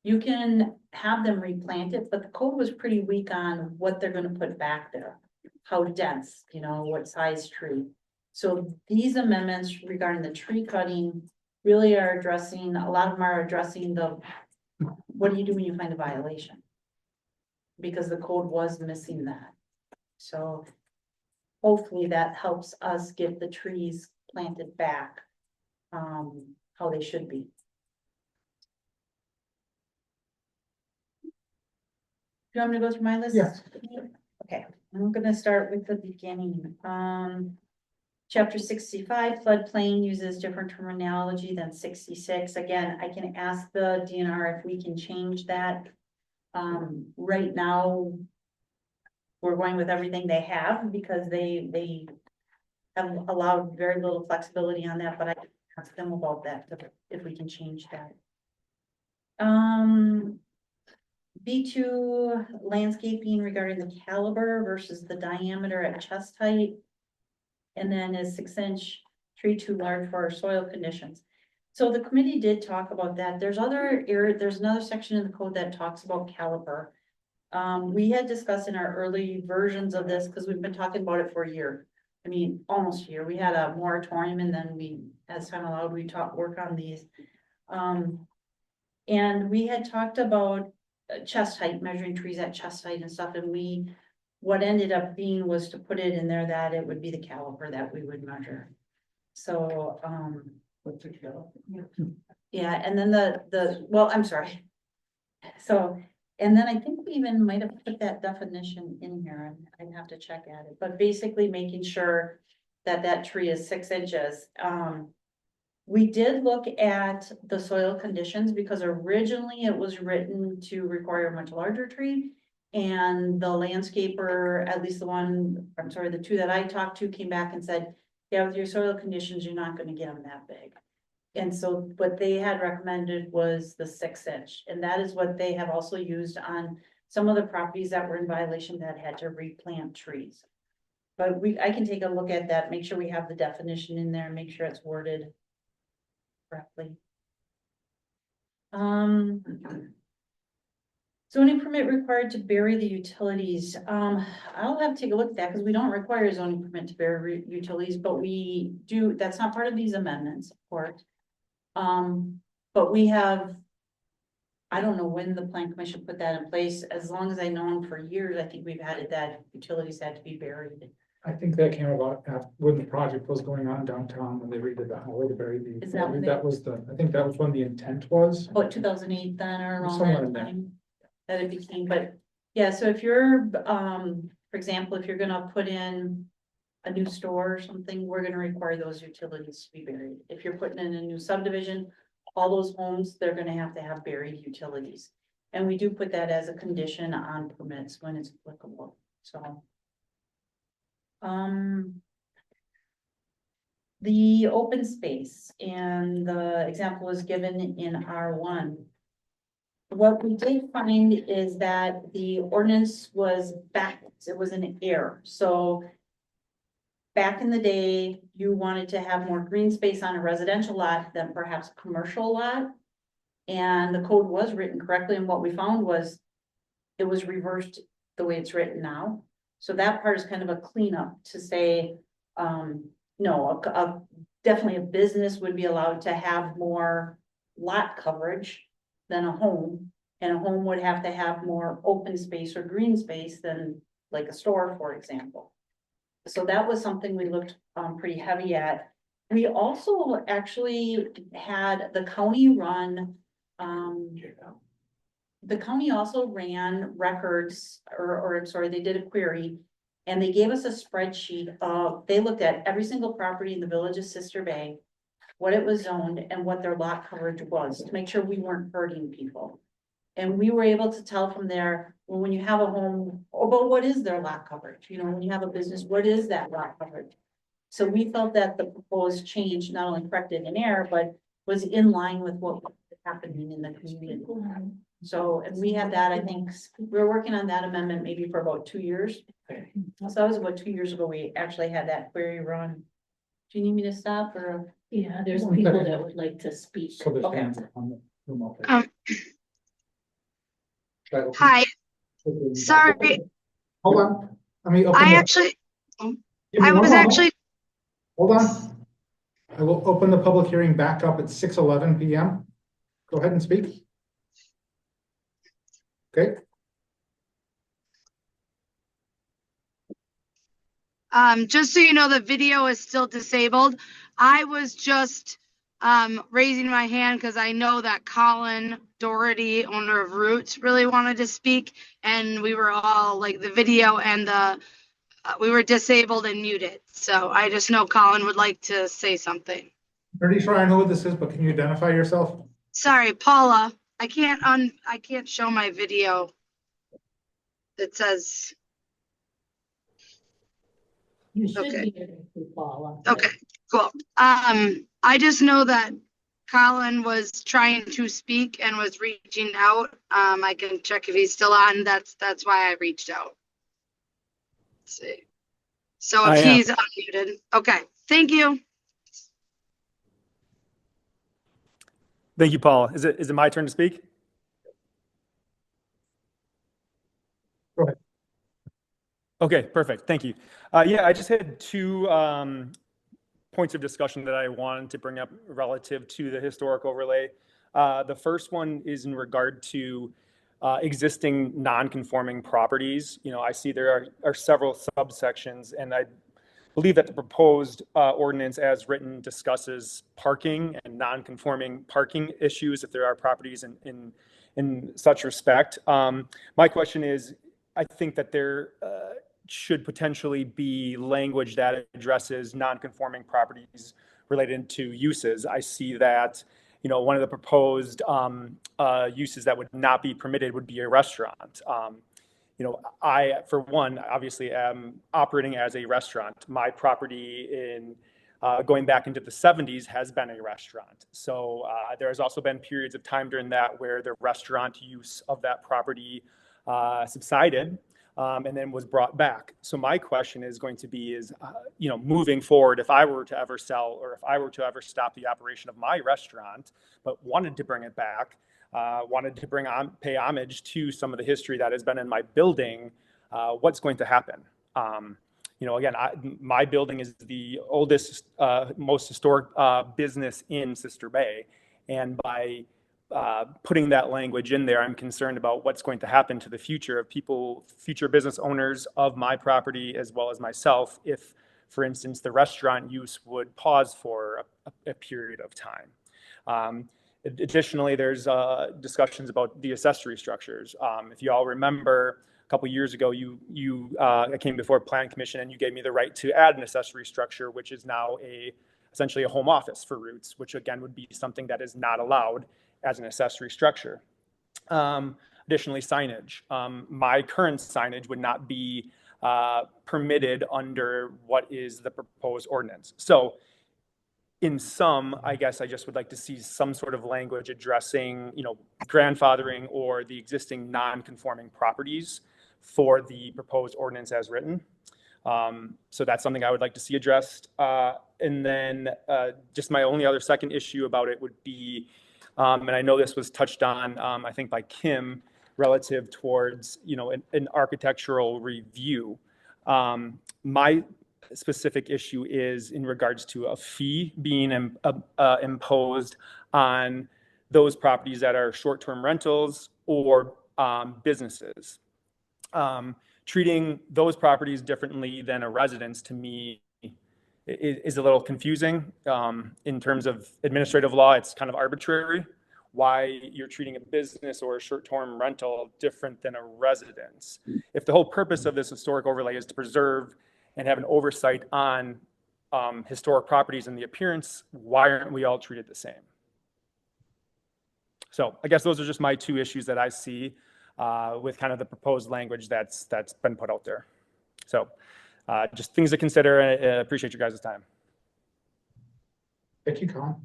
you can have them replant it, but the code was pretty weak on what they're gonna put back there. How dense, what size tree. So these amendments regarding the tree cutting really are addressing, a lot of them are addressing what do you do when you find a violation? Because the code was missing that. So hopefully that helps us get the trees planted back, how they should be. Do you want me to go through my list? Yes. Okay, I'm gonna start with the beginning. Chapter 65 floodplain uses different terminology than 66. Again, I can ask the DNR if we can change that. Right now, we're going with everything they have because they have allowed very little flexibility on that, but I can ask them about that, if we can change that. B2 landscaping regarding the caliber versus the diameter at chest height. And then is 6-inch tree too large for our soil conditions. So the committee did talk about that. There's another section in the code that talks about caliber. We had discussed in our early versions of this, because we've been talking about it for a year. I mean, almost a year. We had a moratorium, and then as time allowed, we work on these. And we had talked about chest height, measuring trees at chest height and stuff, and what ended up being was to put it in there that it would be the caliper that we would measure. So, What's the caliber? yeah, and then well, I'm sorry. So, and then I think we even might have put that definition in here, and I'd have to check at it, but basically making sure that that tree is 6 inches. We did look at the soil conditions, because originally it was written to require a much larger tree. And the landscaper, at least the 2 that I talked to, came back and said, yeah, with your soil conditions, you're not gonna get them that big. And so what they had recommended was the 6-inch, and that is what they have also used on some of the properties that were in violation that had to replant trees. But I can take a look at that, make sure we have the definition in there, make sure it's worded correctly. Zoning permit required to bury the utilities. I'll have to take a look at that, because we don't require a zoning permit to bury utilities, but we do, that's not part of these amendments, of course. But we have, I don't know when the plan commission put that in place. As long as I know them for years, I think we've had it that utilities had to be buried. I think that came about when the project was going on downtown, when they redid the highway to bury the. Is that when I think that was when the intent was. About 2008 then, or around Somewhere that in there. time. That it became, but yeah, so if you're, for example, if you're gonna put in a new store or something, we're gonna require those utilities to be buried. If you're putting in a new subdivision, all those homes, they're gonna have to have buried utilities. And we do put that as a condition on permits when it's applicable, so. The open space, and the example was given in R1. what we did find is that the ordinance was backwards, it was an error, so. Back in the day, you wanted to have more green space on a residential lot than perhaps a commercial lot. And the code was written correctly, and what we found was it was reversed the way it's written now. So that part is kind of a cleanup to say, no, definitely a business would be allowed to have more lot coverage than a home. And a home would have to have more open space or green space than like a store, for example. So that was something we looked pretty heavy at. We also actually had the county run, the county also ran records, or I'm sorry, they did a query. And they gave us a spreadsheet of, they looked at every single property in the village of Sister Bay, what it was zoned and what their lot coverage was to make sure we weren't hurting people. And we were able to tell from there, well, when you have a home, about what is their lot coverage? You know, when you have a business, what is that lot coverage? So we felt that the proposed change not only corrected an error, but was in line with what was happening in the community. So, and we had that, I think, we were working on that amendment maybe for about 2 years. So that was about 2 years ago, we actually had that query run. Do you need me to stop or? Yeah, there's One people second. that would like to speak. So there's Okay. hands on the room up there. Should I open- Hi, sorry, Hold on, let me open. I the- actually, Give me I one was moment. actually, Hold on. I will open the public hearing back up at 6:11 PM. Go ahead and speak. Okay, just so you know, the video is still disabled. I was just raising my hand because I know that Colin Doherty, owner of Roots, really wanted to speak, and we were all like the video and the we were disabled and muted. So I just know Colin would like to say something. pretty sure I know what this is, but can you identify yourself? Sorry, Paula. I can't show my video. It says, You should Okay. be able to follow. okay, cool. I just know that Colin was trying to speak and was reaching out. I can check if he's still on. That's why I reached out. Let's see. So I if am. he's unmuted, okay, thank you. Thank you, Paul. Is it my turn to speak? Go ahead. Okay, perfect. Thank you. Yeah, I just had two points of discussion that I wanted to bring up relative to the historic overlay. The first one is in regard to existing non-conforming properties. You know, I see there are several subsections, and I believe that the proposed ordinance as written discusses parking and non-conforming parking issues if there are properties in such respect. My question is, I think that there should potentially be language that addresses non-conforming properties related to uses. I see that, you know, one of the proposed uses that would not be permitted would be a restaurant. You know, I, for one, obviously am operating as a restaurant. My property in going back into the 70s has been a restaurant. So there has also been periods of time during that where the restaurant use of that property subsided and then was brought back. So my question is going to be you know, moving forward, if I were to ever sell or if I were to ever stop the operation of my restaurant, but wanted to bring it back, wanted to pay homage to some of the history that has been in my building, what's going to happen? You know, again, my building is the oldest, most historic business in Sister Bay. And by putting that language in there, I'm concerned about what's going to happen to the future of people, future business owners of my property, as well as myself, if, for instance, the restaurant use would pause for a period of time. Additionally, there's discussions about the accessory structures. If you all remember, a couple years ago, I came before Planning Commission and you gave me the right to add an accessory structure, which is now essentially a home office for Roots, which again would be something that is not allowed as an accessory structure. Additionally, signage. My current signage would not be permitted under what is the proposed ordinance. So in some, I guess I just would like to see some sort of language addressing, grandfathering or the existing non-conforming properties for the proposed ordinance as written. So that's something I would like to see addressed. And then just my only other second issue about it would be, and I know this was touched on, I think by Kim, relative towards, an architectural review. My specific issue is in regards to a fee being imposed on those properties that are short-term rentals or businesses. Treating those properties differently than a residence to me is a little confusing. In terms of administrative law, it's kind of arbitrary why you're treating a business or a short-term rental different than a residence. If the whole purpose of this historic overlay is to preserve and have an oversight on historic properties and the appearance, why aren't we all treated the same? So I guess those are just my two issues that I see with kind of the proposed language that's been put out there. So just things to consider, and I appreciate you guys' time. Thank you, Colin.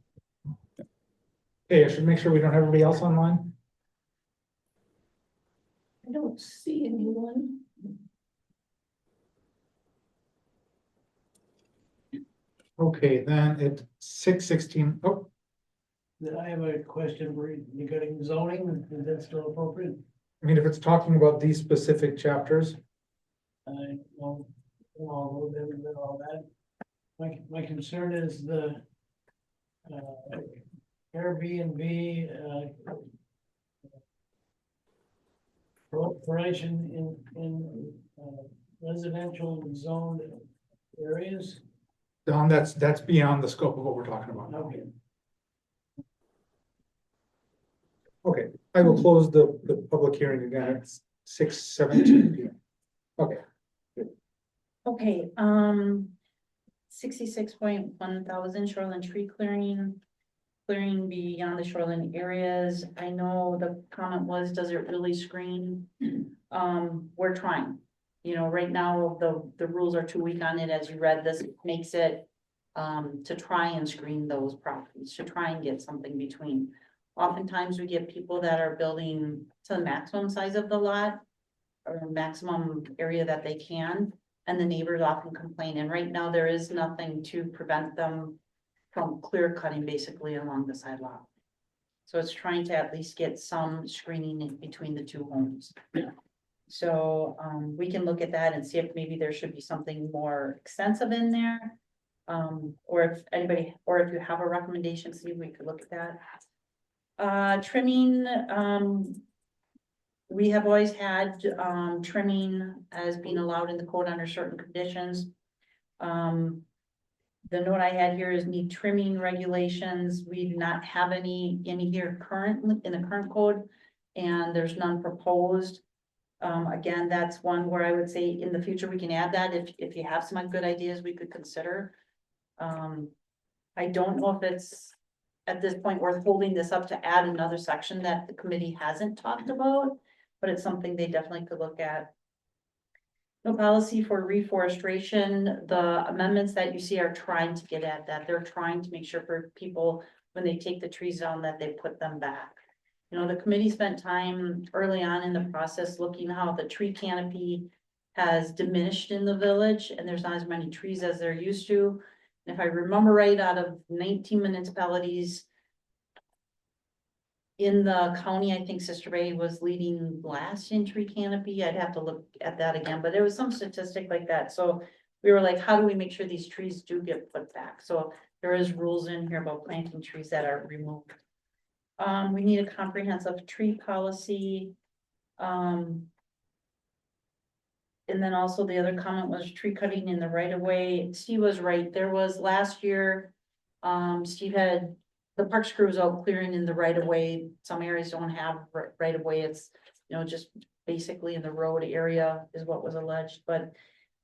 Okay, I should make sure we don't have everybody else online. I don't see anyone. Okay, then at 6:16. Oh, I have a question regarding zoning, is that still appropriate? I mean, if it's talking about these specific chapters, Well, all of them and all that. My concern is the Airbnb proliferation in residential zoned areas. Don, that's beyond the scope of what we're talking about now. Okay. Okay, I will close the public hearing again at 6:17 p.m. Okay, Okay, 66.1 thousand shoreline tree clearing beyond the shoreline areas. I know the comment was, does it really screen? We're trying. Right now, the rules are too weak on it, as you read, this makes it to try and screen those properties, to try and get something between. Oftentimes, we get people that are building to the maximum size of the lot or maximum area that they can, and the neighbors often complain. And right now, there is nothing to prevent them from clear cutting basically along the side lot. So it's trying to at least get some screening in between the two homes. So we can look at that and see if maybe there should be something more extensive in there. Or if you have a recommendation, see if we could look at that. Trimming, we have always had trimming as being allowed in the code under certain conditions. The note I had here is need trimming regulations. We do not have any in here currently in the current code, and there's none proposed. Again, that's one where I would say in the future we can add that if you have some good ideas we could consider. I don't know if it's at this point worth holding this up to add another section that the committee hasn't talked about, but it's something they definitely could look at. No policy for reforestation. The amendments that you see are trying to get at that. They're trying to make sure for people, when they take the trees down, that they put them back. The committee spent time early on in the process looking how the tree canopy has diminished in the village, and there's not as many trees as there used to. And if I remember right, out of 19 municipalities in the county, I think Sister Ray was leading last in tree canopy. I'd have to look at that again, but there was some statistic like that. So we were like, how do we make sure these trees do get put back? So there is rules in here about planting trees that are removed. We need a comprehensive tree policy. And then also the other comment was tree cutting in the right of way. Steve was right. There was last year, Steve had the parks crew was out clearing in the right of way. Some areas don't have right of way. It's, just basically in the road area is what was alleged, but,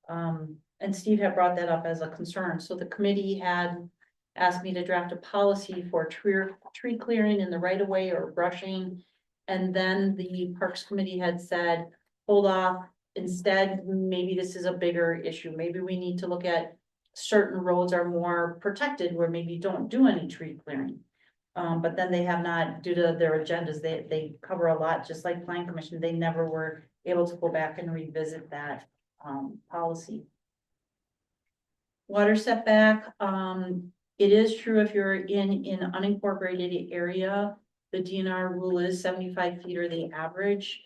and Steve had brought that up as a concern. So the committee had asked me to draft a policy for tree clearing in the right of way or brushing. And then the Parks Committee had said, hold off. Instead, maybe this is a bigger issue. Maybe we need to look at certain roads are more protected where maybe you don't do any tree clearing. But then they have not, due to their agendas, they cover a lot, just like Plan Commission, they never were able to go back and revisit that, policy. Water setback, it is true if you're in an unincorporated area, the DNR rule is 75 feet or the average.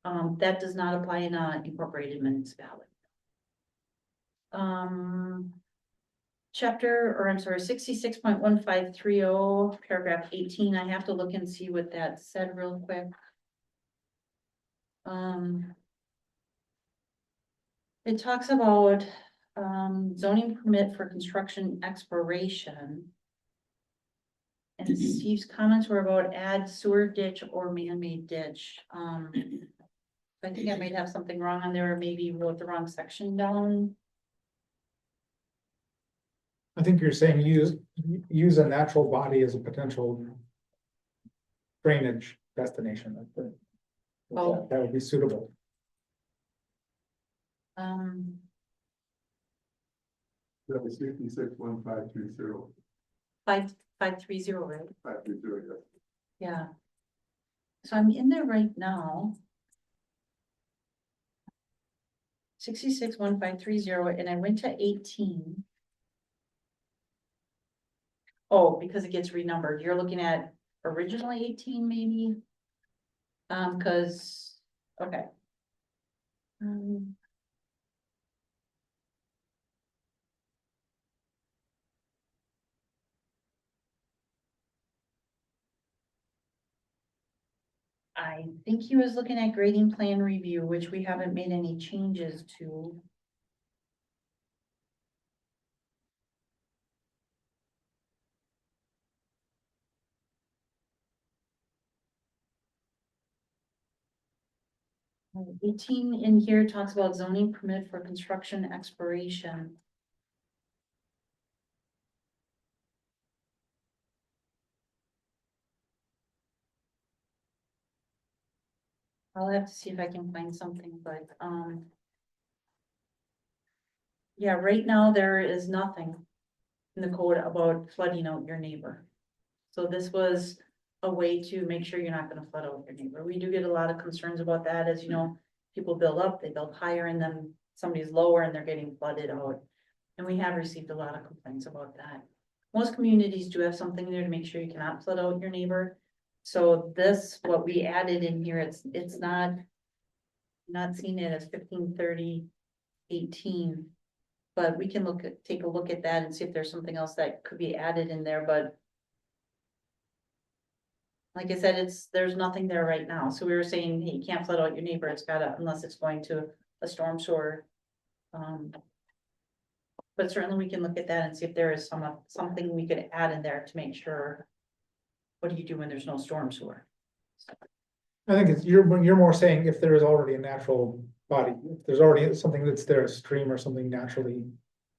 That does not apply in an incorporated municipality. I'm sorry, 66.1530, paragraph 18, I have to look and see what that said real quick. It talks about, zoning permit for construction exploration. And Steve's comments were about add sewer ditch or man-made ditch. I think I might have something wrong on there, or maybe wrote the wrong section down. I think you're saying use a natural body as a potential drainage destination. Oh. That would be suitable. That was 661530, 5530, right? 530, yes. Yeah. So I'm in there right now. 661530, and I went to 18. Oh, because it gets renumbered. You're looking at originally 18, maybe? Okay. I think he was looking at grading plan review, which we haven't made any changes to. Uh, 18 in here talks about zoning permit for construction exploration. I'll have to see if I can find something, but, yeah, right now there is nothing in the code about flooding out your neighbor. So this was a way to make sure you're not gonna flood out your neighbor. We do get a lot of concerns about that, as you know, people build up, they build higher, and then somebody's lower and they're getting flooded out. And we have received a lot of complaints about that. Most communities do have something there to make sure you cannot flood out your neighbor. So this, what we added in here, it's not seeing it as 1530-18. But we can take a look at that and see if there's something else that could be added in there, but. Like I said, there's nothing there right now. So we were saying, hey, you can't flood out your neighbor. It's gotta, unless it's going to a storm sewer. But certainly we can look at that and see if there is something we could add in there to make sure. What do you do when there's no storm sewer? I think you're more saying if there is already a natural body, if there's already something that's there, a stream or something naturally.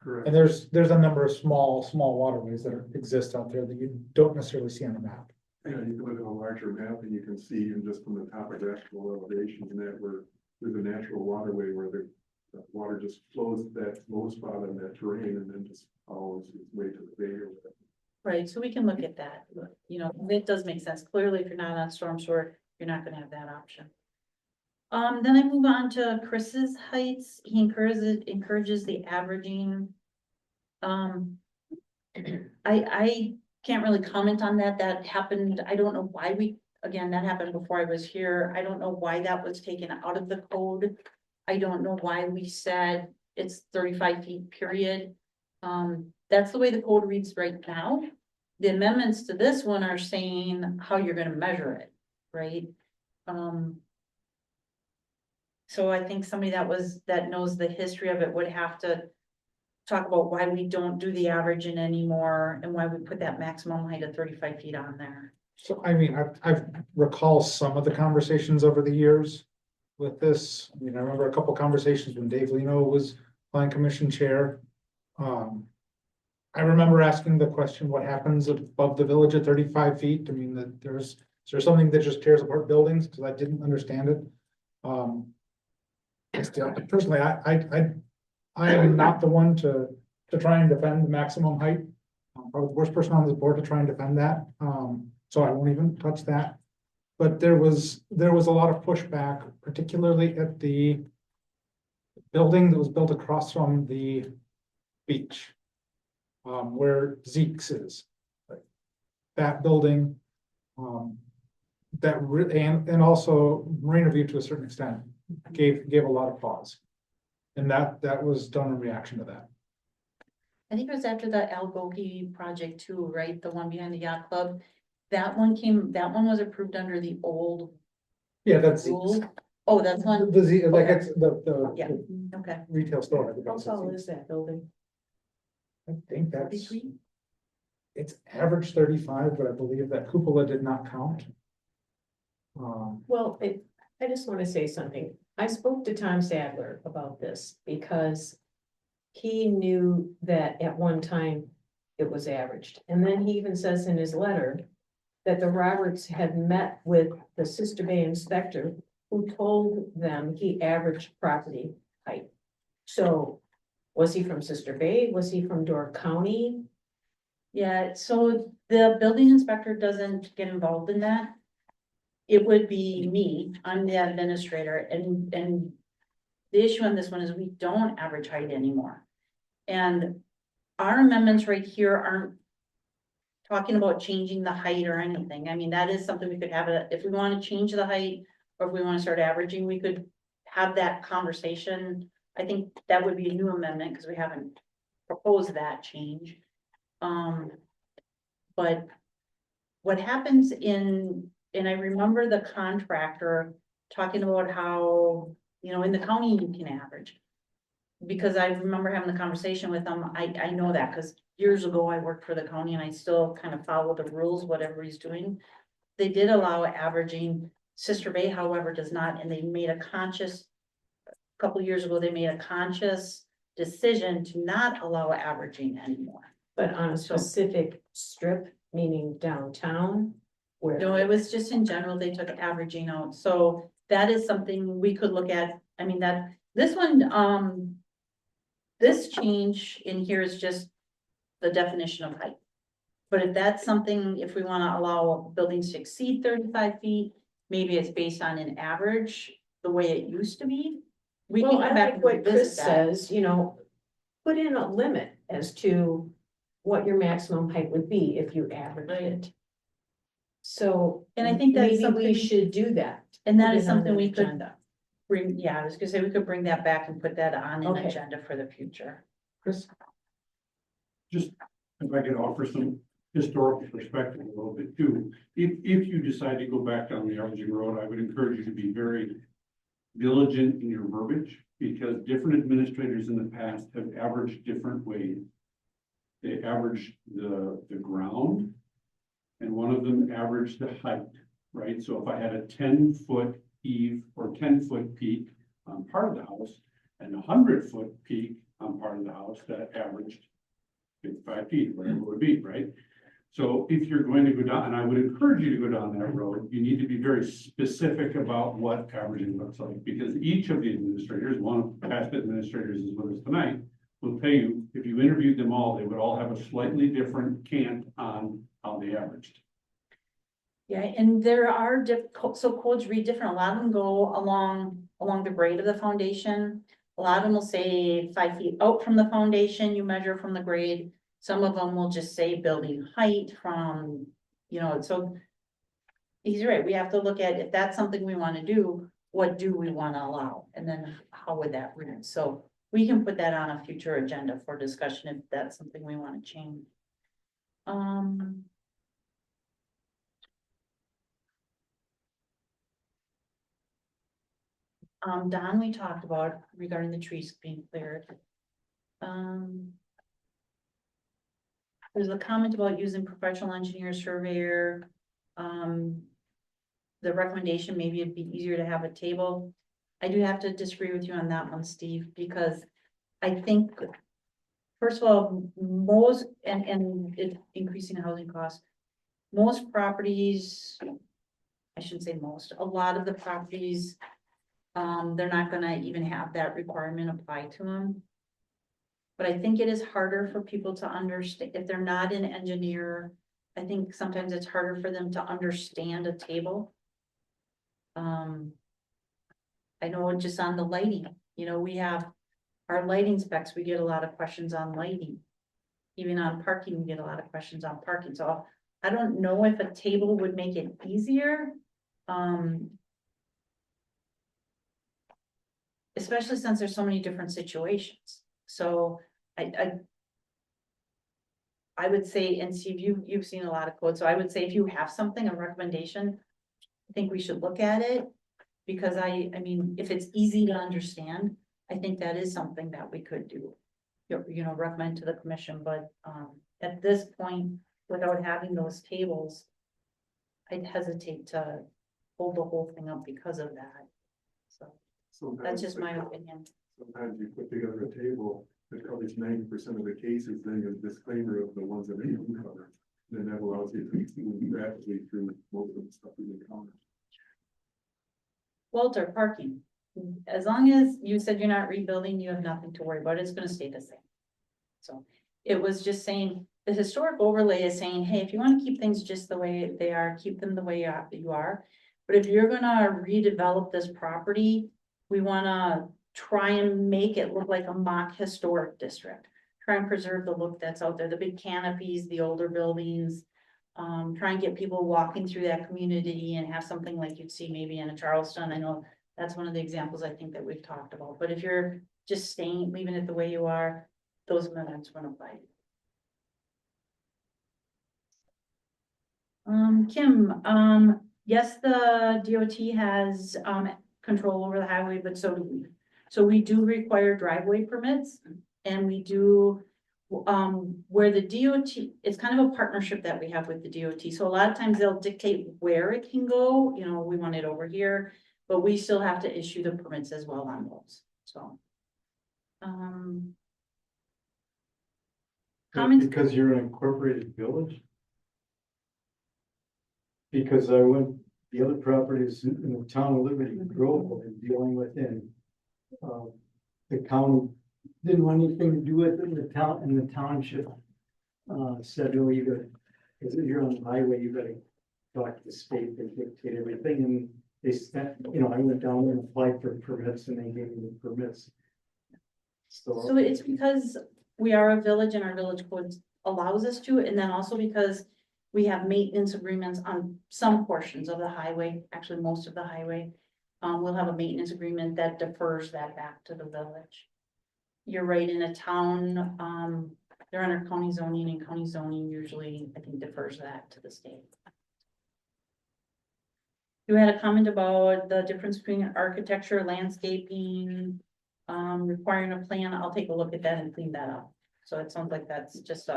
Correct. And there's a number of small waterways that exist out there that you don't necessarily see on a map. Yeah, you can look at a larger map and you can see even just from the topographical elevation and that where there's a natural waterway where the water just flows that low spot on that terrain and then just follows its way to the bay or whatever. Right, so we can look at that. You know, it does make sense. Clearly, if you're not on storm sewer, you're not gonna have that option. Then I move on to Chris's heights. He encourages the averaging. I can't really comment on that. That happened. I don't know why that happened before I was here. I don't know why that was taken out of the code. I don't know why we said it's 35 feet, period. That's the way the code reads right now. The amendments to this one are saying how you're gonna measure it, right? So I think somebody that knows the history of it would have to talk about why we don't do the averaging anymore and why we put that maximum height of 35 feet on there. So I mean, I've recall some of the conversations over the years with this. I mean, I remember a couple conversations when Dave Lino was Plan Commission chair. I remember asking the question, what happens above the village at 35 feet? I mean, is there something that just tears apart buildings? Because I didn't understand it. Personally, I am not the one to to try and defend the maximum height. I'm probably the worst person on this board to try and defend that, so I won't even touch that. But there was a lot of pushback, particularly at the building that was built across from the beach. Where Zeke's is. Like, that building, and also Marina View to a certain extent, gave a lot of pause. And that was done in reaction to that. I think it was after the Algogi project too, right? The one behind the yacht club. That one was approved under the old Yeah, that's rule. Oh, that's one, the Z, like Okay. it's the Yeah. okay. retail store. How tall is that building? I think that's, 33? it's average 35, but I believe that cupola did not count. Well, I just want to say something. I spoke to Tom Sadler about this because he knew that at one time it was averaged. And then he even says in his letter that the Roberts had met with the Sister Bay inspector who told them he averaged property height. So was he from Sister Bay? Was he from Door County? Yeah, so the building inspector doesn't get involved in that. It would be me, I'm the administrator, and the issue on this one is we don't average height anymore. And our amendments right here aren't talking about changing the height or anything. I mean, that is something we could have, if we want to change the height, or if we want to start averaging, we could have that conversation. I think that would be a new amendment, because we haven't proposed that change. But what happens and I remember the contractor talking about how, in the county you can average. Because I remember having the conversation with them, I know that, because years ago I worked for the county and I still kind of follow the rules, whatever he's doing. They did allow averaging. Sister Bay, however, does not, and they made a couple years ago, they made a conscious decision to not allow averaging anymore. But on a specific strip, meaning downtown? Where? No, it was just in general, they took averaging out, so that is something we could look at. I mean, this one, this change in here is just the definition of height. But if that's something, if we wanna allow buildings to exceed 35 feet, maybe it's based on an average, the way it used to be. We can Well, come I back like and what Chris revisit that. says, put in a limit as to what your maximum height would be if you averaged it. So. And I think that's maybe something- we should do that. And that Put is it on something the we could agenda. bring, yeah, I was gonna say, we could bring that back and put that on an Okay. agenda for the future. Chris? Just if I could offer some historical perspective a little bit too. If you decide to go back down the averaging road, I would encourage you to be very diligent in your verbiage, because different administrators in the past have averaged different ways. They averaged the ground, and one of them averaged the height, right? So if I had a 10-foot eave or 10-foot peak on part of the house, and a 100-foot peak on part of the house, that averaged 55 feet, whatever it would be, right? So if you're going to go down, and I would encourage you to go down that road, you need to be very specific about what averaging looks like, because each of the administrators, one of the past administrators is with us tonight, will tell you, if you interviewed them all, they would all have a slightly different cant on how they averaged. Yeah, and there are so codes read different. A lot of them go along the grade of the foundation. A lot of them will say 5 feet out from the foundation, you measure from the grade. Some of them will just say building height from, so he's right. We have to look at if that's something we want to do, what do we want to allow? And then how would that read? So we can put that on a future agenda for discussion if that's something we want to change. Don, we talked about regarding the trees being cleared. There's a comment about using professional engineer surveyor. The recommendation, maybe it'd be easier to have a table. I do have to disagree with you on that one, Steve, because I think, first of all, most, and it's increasing housing costs. Most properties, I shouldn't say most, a lot of the properties, they're not gonna even have that requirement apply to them. But I think it is harder for people to understand, if they're not an engineer, I think sometimes it's harder for them to understand a table. I know just on the lighting, you know, we have our lighting specs, we get a lot of questions on lighting. Even on parking, we get a lot of questions on parking, so I don't know if a table would make it easier. Especially since there's so many different situations, so I would say, and Steve, you've seen a lot of codes, so I would say if you have something, a recommendation, I think we should look at it. Because I mean, if it's easy to understand, I think that is something that we could do. You know, recommend to the commission, but at this point, without having those tables, I'd hesitate to hold the whole thing up because of that. So that's just my opinion. Sometimes you put together a table that covers 90% of the cases, then a disclaimer of the ones that they don't cover. Then that allows you to move rapidly through most of the stuff we encounter. Walter, parking. As long as you said you're not rebuilding, you have nothing to worry about. It's gonna stay the same. So it was just saying, the historic overlay is saying, hey, if you want to keep things just the way they are, keep them the way you are. But if you're gonna redevelop this property, we wanna try and make it look like a mock historic district. Try and preserve the look that's out there, the big canopies, the older buildings. Try and get people walking through that community and have something like you'd see maybe in a Charleston. I know that's one of the examples I think that we've talked about, but if you're just leaving it the way you are, those amendments won't apply. Kim, yes, the DOT has, control over the highway, but so do we. So we do require driveway permits, and we do, where the DOT, it's kind of a partnership that we have with the DOT. So a lot of times they'll dictate where it can go, you know, we want it over here, but we still have to issue the permits as well on those, so. Comments? Because you're an incorporated village? Because I went, the other properties in the town of Liberty Grove and dealing with the county didn't want anything to do with it in the town, and the township said, no, you gotta, because you're on the highway, you gotta talk to the state, they dictate everything, and they spent, you know, I went down there and applied for permits, and they gave me the permits. So it's because we are a village and our village code allows us to, and then also because we have maintenance agreements on some portions of the highway, actually most of the highway. We'll have a maintenance agreement that defers that back to the village. You're right, in a town, they're under county zoning, and county zoning usually, I think, defers that to the state. You had a comment about the difference between architecture, landscaping, requiring a plan. I'll take a look at that and clean that up. So it sounds like that's just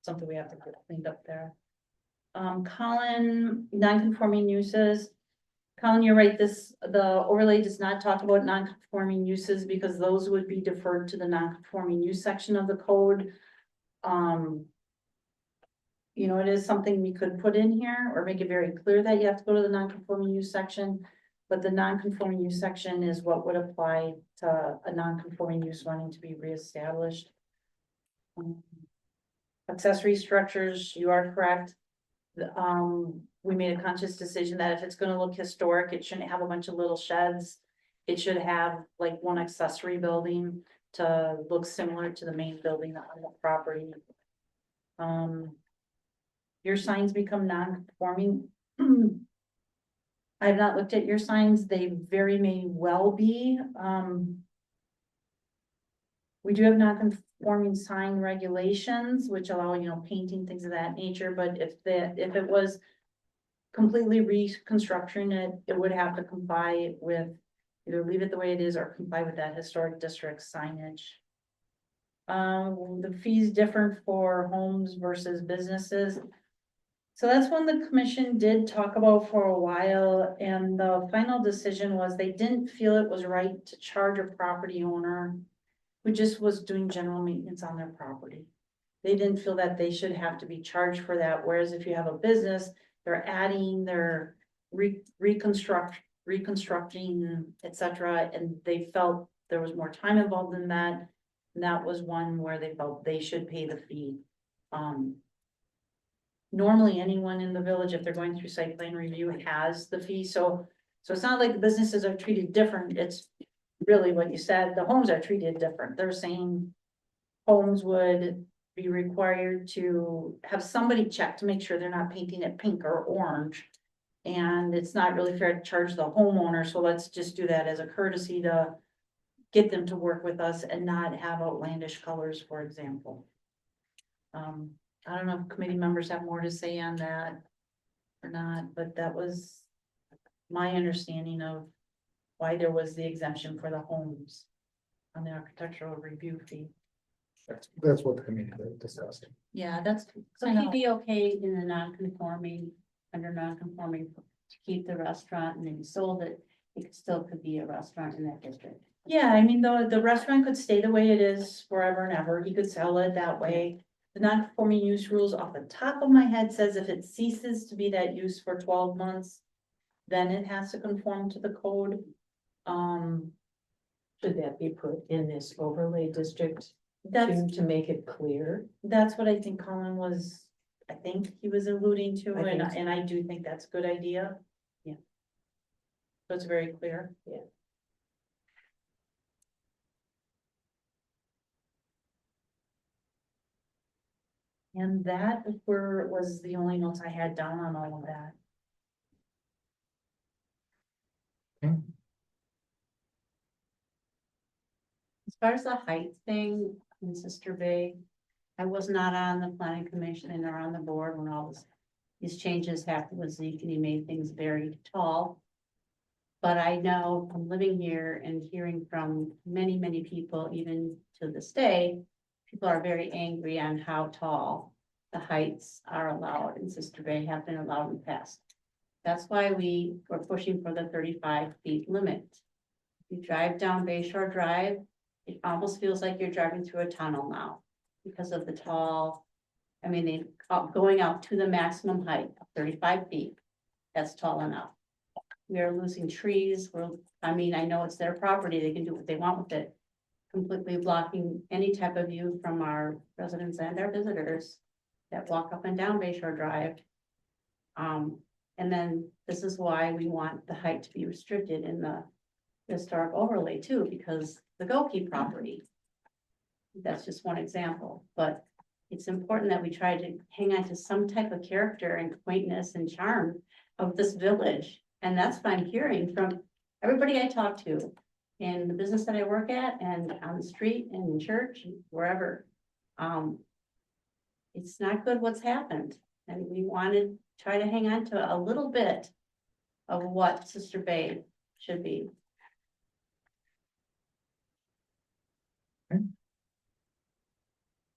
something we have to get cleaned up there. Colin, non-conforming uses. Colin, you're right, the overlay does not talk about non-conforming uses because those would be deferred to the non-conforming use section of the code. You know, it is something we could put in here or make it very clear that you have to go to the non-conforming use section. But the non-conforming use section is what would apply to a non-conforming use wanting to be reestablished. Accessory structures, you are correct. We made a conscious decision that if it's gonna look historic, it shouldn't have a bunch of little sheds. It should have like one accessory building to look similar to the main building on the property. Your signs become non-conforming. I have not looked at your signs. They very may well be. We do have non-conforming sign regulations, which allow, you know, painting, things of that nature, but if it was completely reconstruction, it would have to comply with, either leave it the way it is or comply with that historic district signage. The fees differ for homes versus businesses. So that's one the commission did talk about for a while, and the final decision was they didn't feel it was right to charge a property owner who just was doing general maintenance on their property. They didn't feel that they should have to be charged for that, whereas if you have a business, they're adding, they're reconstructing, etc., and they felt there was more time involved in that. And that was one where they felt they should pay the fee. Normally, anyone in the village, if they're going through site plan review, has the fee, so it's not like the businesses are treated different, it's really what you said, the homes are treated different, they're saying homes would be required to have somebody check to make sure they're not painting it pink or orange. And it's not really fair to charge the homeowner, so let's just do that as a courtesy to get them to work with us and not have outlandish colors, for example. I don't know if committee members have more to say on that or not, but that was my understanding of why there was the exemption for the homes on the architectural review fee. That's what the committee discussed. Yeah, that's. So he'd be okay in the non-conforming, under non-conforming to keep the restaurant, and then he sold it, it still could be a restaurant in that district. Yeah, I mean, the restaurant could stay the way it is forever and ever. He could sell it that way. The non-conforming use rules off the top of my head says if it ceases to be that use for 12 months, then it has to conform to the code. Should that be put in this overlay district That's, to make it clear? that's what I think Colin was, I think he was alluding to, I think so. and I do think that's a good idea. Yeah. So it's very clear. Yeah. And that was the only notes I had down on all of that. As far as the height thing in Sister Bay, I was not on the planning commission and or on the board when all these changes happened with Zeke, and he made things very tall. But I know from living here and hearing from many, many people, even to this day, people are very angry on how tall the heights are allowed in Sister Bay, have been allowed in the past. That's why we were pushing for the 35 feet limit. If you drive down Bay Shore Drive, it almost feels like you're driving through a tunnel now because of the tall, I mean, they going out to the maximum height of 35 feet. That's tall enough. We are losing trees. I mean, I know it's their property. They can do what they want with it. Completely blocking any type of view from our residents and our visitors that walk up and down Bay Shore Drive. And then this is why we want the height to be restricted in the historic overlay too, because the Goki property. That's just one example, but it's important that we try to hang on to some type of character and quaintness and charm of this village. And that's what I'm hearing from everybody I talk to in the business that I work at and on the street and in church and wherever. It's not good what's happened, and we want to try to hang on to a little bit of what Sister Bay should be.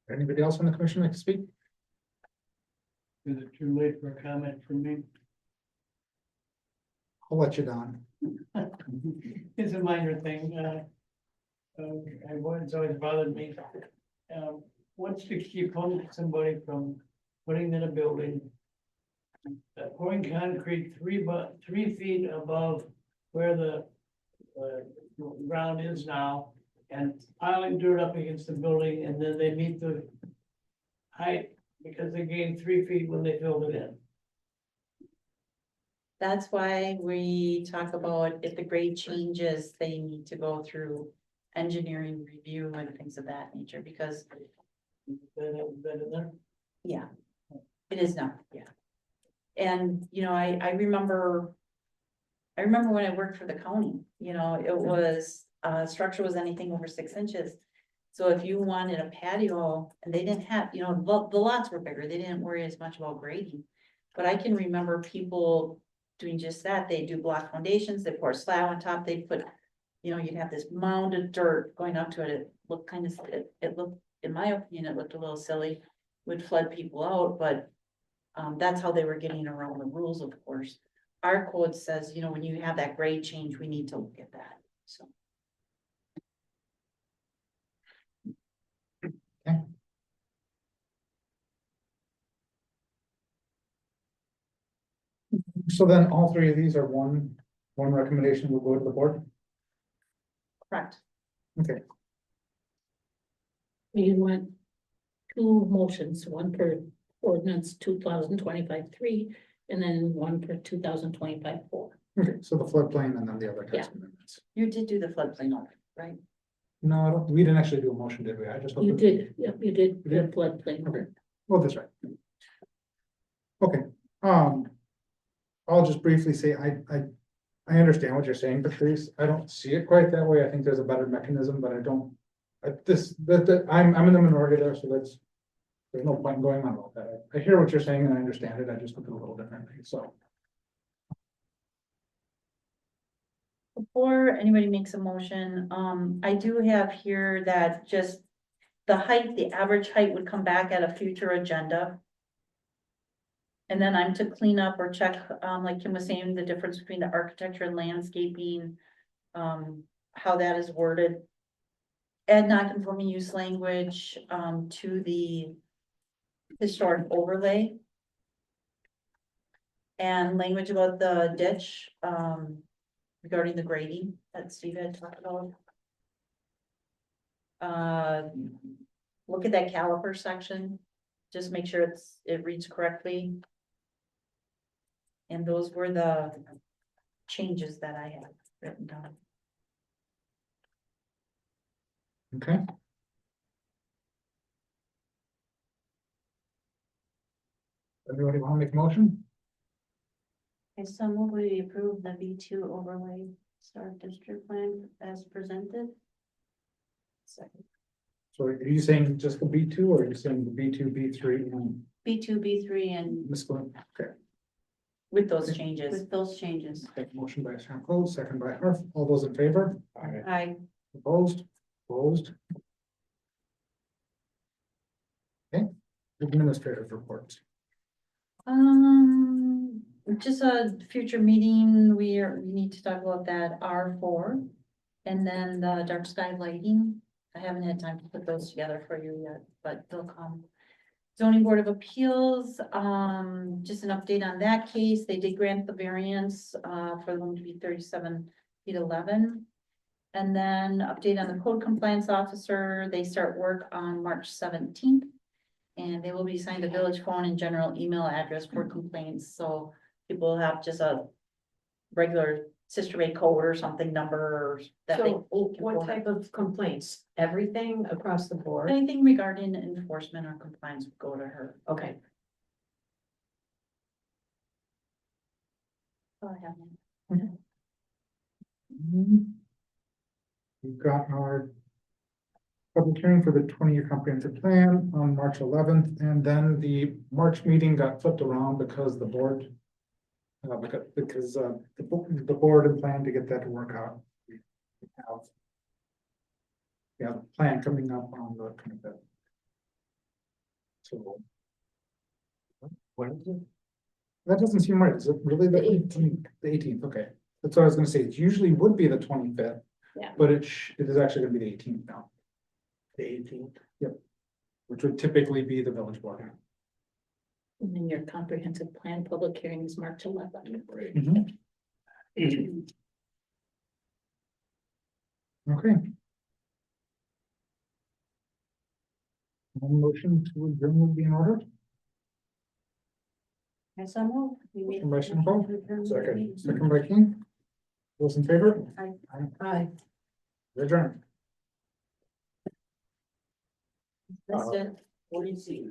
Anybody else from the commission like to speak? Is it too late for a comment from me? I'll let you down. It's a minor thing, it's always bothered me. What's to keep somebody from putting in a building? Pouring concrete 3 feet above where the ground is now. And piling dirt up against the building, and then they meet the height because they gained 3 feet when they filled it in. That's why we talk about if the grade changes, they need to go through engineering review and things of that nature, because Then it was better there. yeah, it is now, yeah. And, you know, I remember when I worked for the county, you know, it was, structure was anything over 6 inches. So if you wanted a patio and they didn't have, you know, the lots were bigger, they didn't worry as much about grading. But I can remember people doing just that. They do block foundations, they pour slab on top, they put, you know, you'd have this mound of dirt going up to it. It looked kind of, it looked, in my opinion, it looked a little silly, would flood people out, but that's how they were getting around the rules, of course. Our code says, you know, when you have that grade change, we need to look at that, so. So then all three of these are one recommendation will go to the board? Correct. Okay. We went two motions, one per ordinance 2025-3, and then one per 2025-4. Okay, so the floodplain and then the other text amendments. You did do the floodplain already, right? No, I don't, we didn't actually do a motion, did we? I just. looked You at- did, yep, you did You the did? floodplain. Okay. Well, that's right. Okay, I'll just briefly say, I understand what you're saying, Patrice. I don't see it quite that way. I think there's a better mechanism, but I don't. I'm in the minority there, so there's no point in going on about that. I hear what you're saying and I understand it. I just look at it a little differently, so. Before anybody makes a motion, I do have here that just the height, the average height would come back at a future agenda. And then I'm to clean up or check, like Kim was saying, the difference between the architecture and landscaping, how that is worded. Add non-conforming use language, to the historic overlay. And language about the ditch, regarding the grading that Steve had talked about. Look at that caliper section, just make sure it reads correctly. And those were the changes that I had written down. Okay. Everybody want to make a motion? I so move we approve the B2 overlay historic district plan as presented. Second. So are you saying just the B2 or are you saying the B2, B3 and B2, B3 and Ms. Glenn? Okay, With those changes. with those changes. take a motion by Sample, second by Harf. All those in favor? I, Opposed? Opposed? Okay, administrative reports. Just a future meeting, we need to talk about that R4. And then the dark sky lighting, I haven't had time to put those together for you yet, but they'll come. Zoning Board of Appeals, just an update on that case, they did grant the variance, for them to be 37 feet 11. And then update on the code compliance officer, they start work on March 17th. And they will be assigned a village phone and general email address for complaints, so people have just a regular Sister Bay code or something number that they. So what type of complaints? Everything across the board? Anything regarding enforcement or compliance would go to her. Okay. Oh, I have one. We've got our public hearing for the 20-year comprehensive plan on March 11th, and then the March meeting got flipped around because the board the board had planned to get that to work out. We have a plan coming up on the 25th. So. What is it? That doesn't seem right. Is it really the 18th? The 18th, okay. That's what I was gonna say. It usually would be the 25th. Yeah. But it is actually gonna be the 18th now. The 18th. Yep. Which would typically be the village board. And then your comprehensive plan public hearing is March 11th. Mhm. Okay. One motion to adjourn would be in order. I so move. We made a Motion by motion Sample. to adjourn the Second. meeting. Second by King. Those in favor? Aye. Adjourn. That's it. What do you see?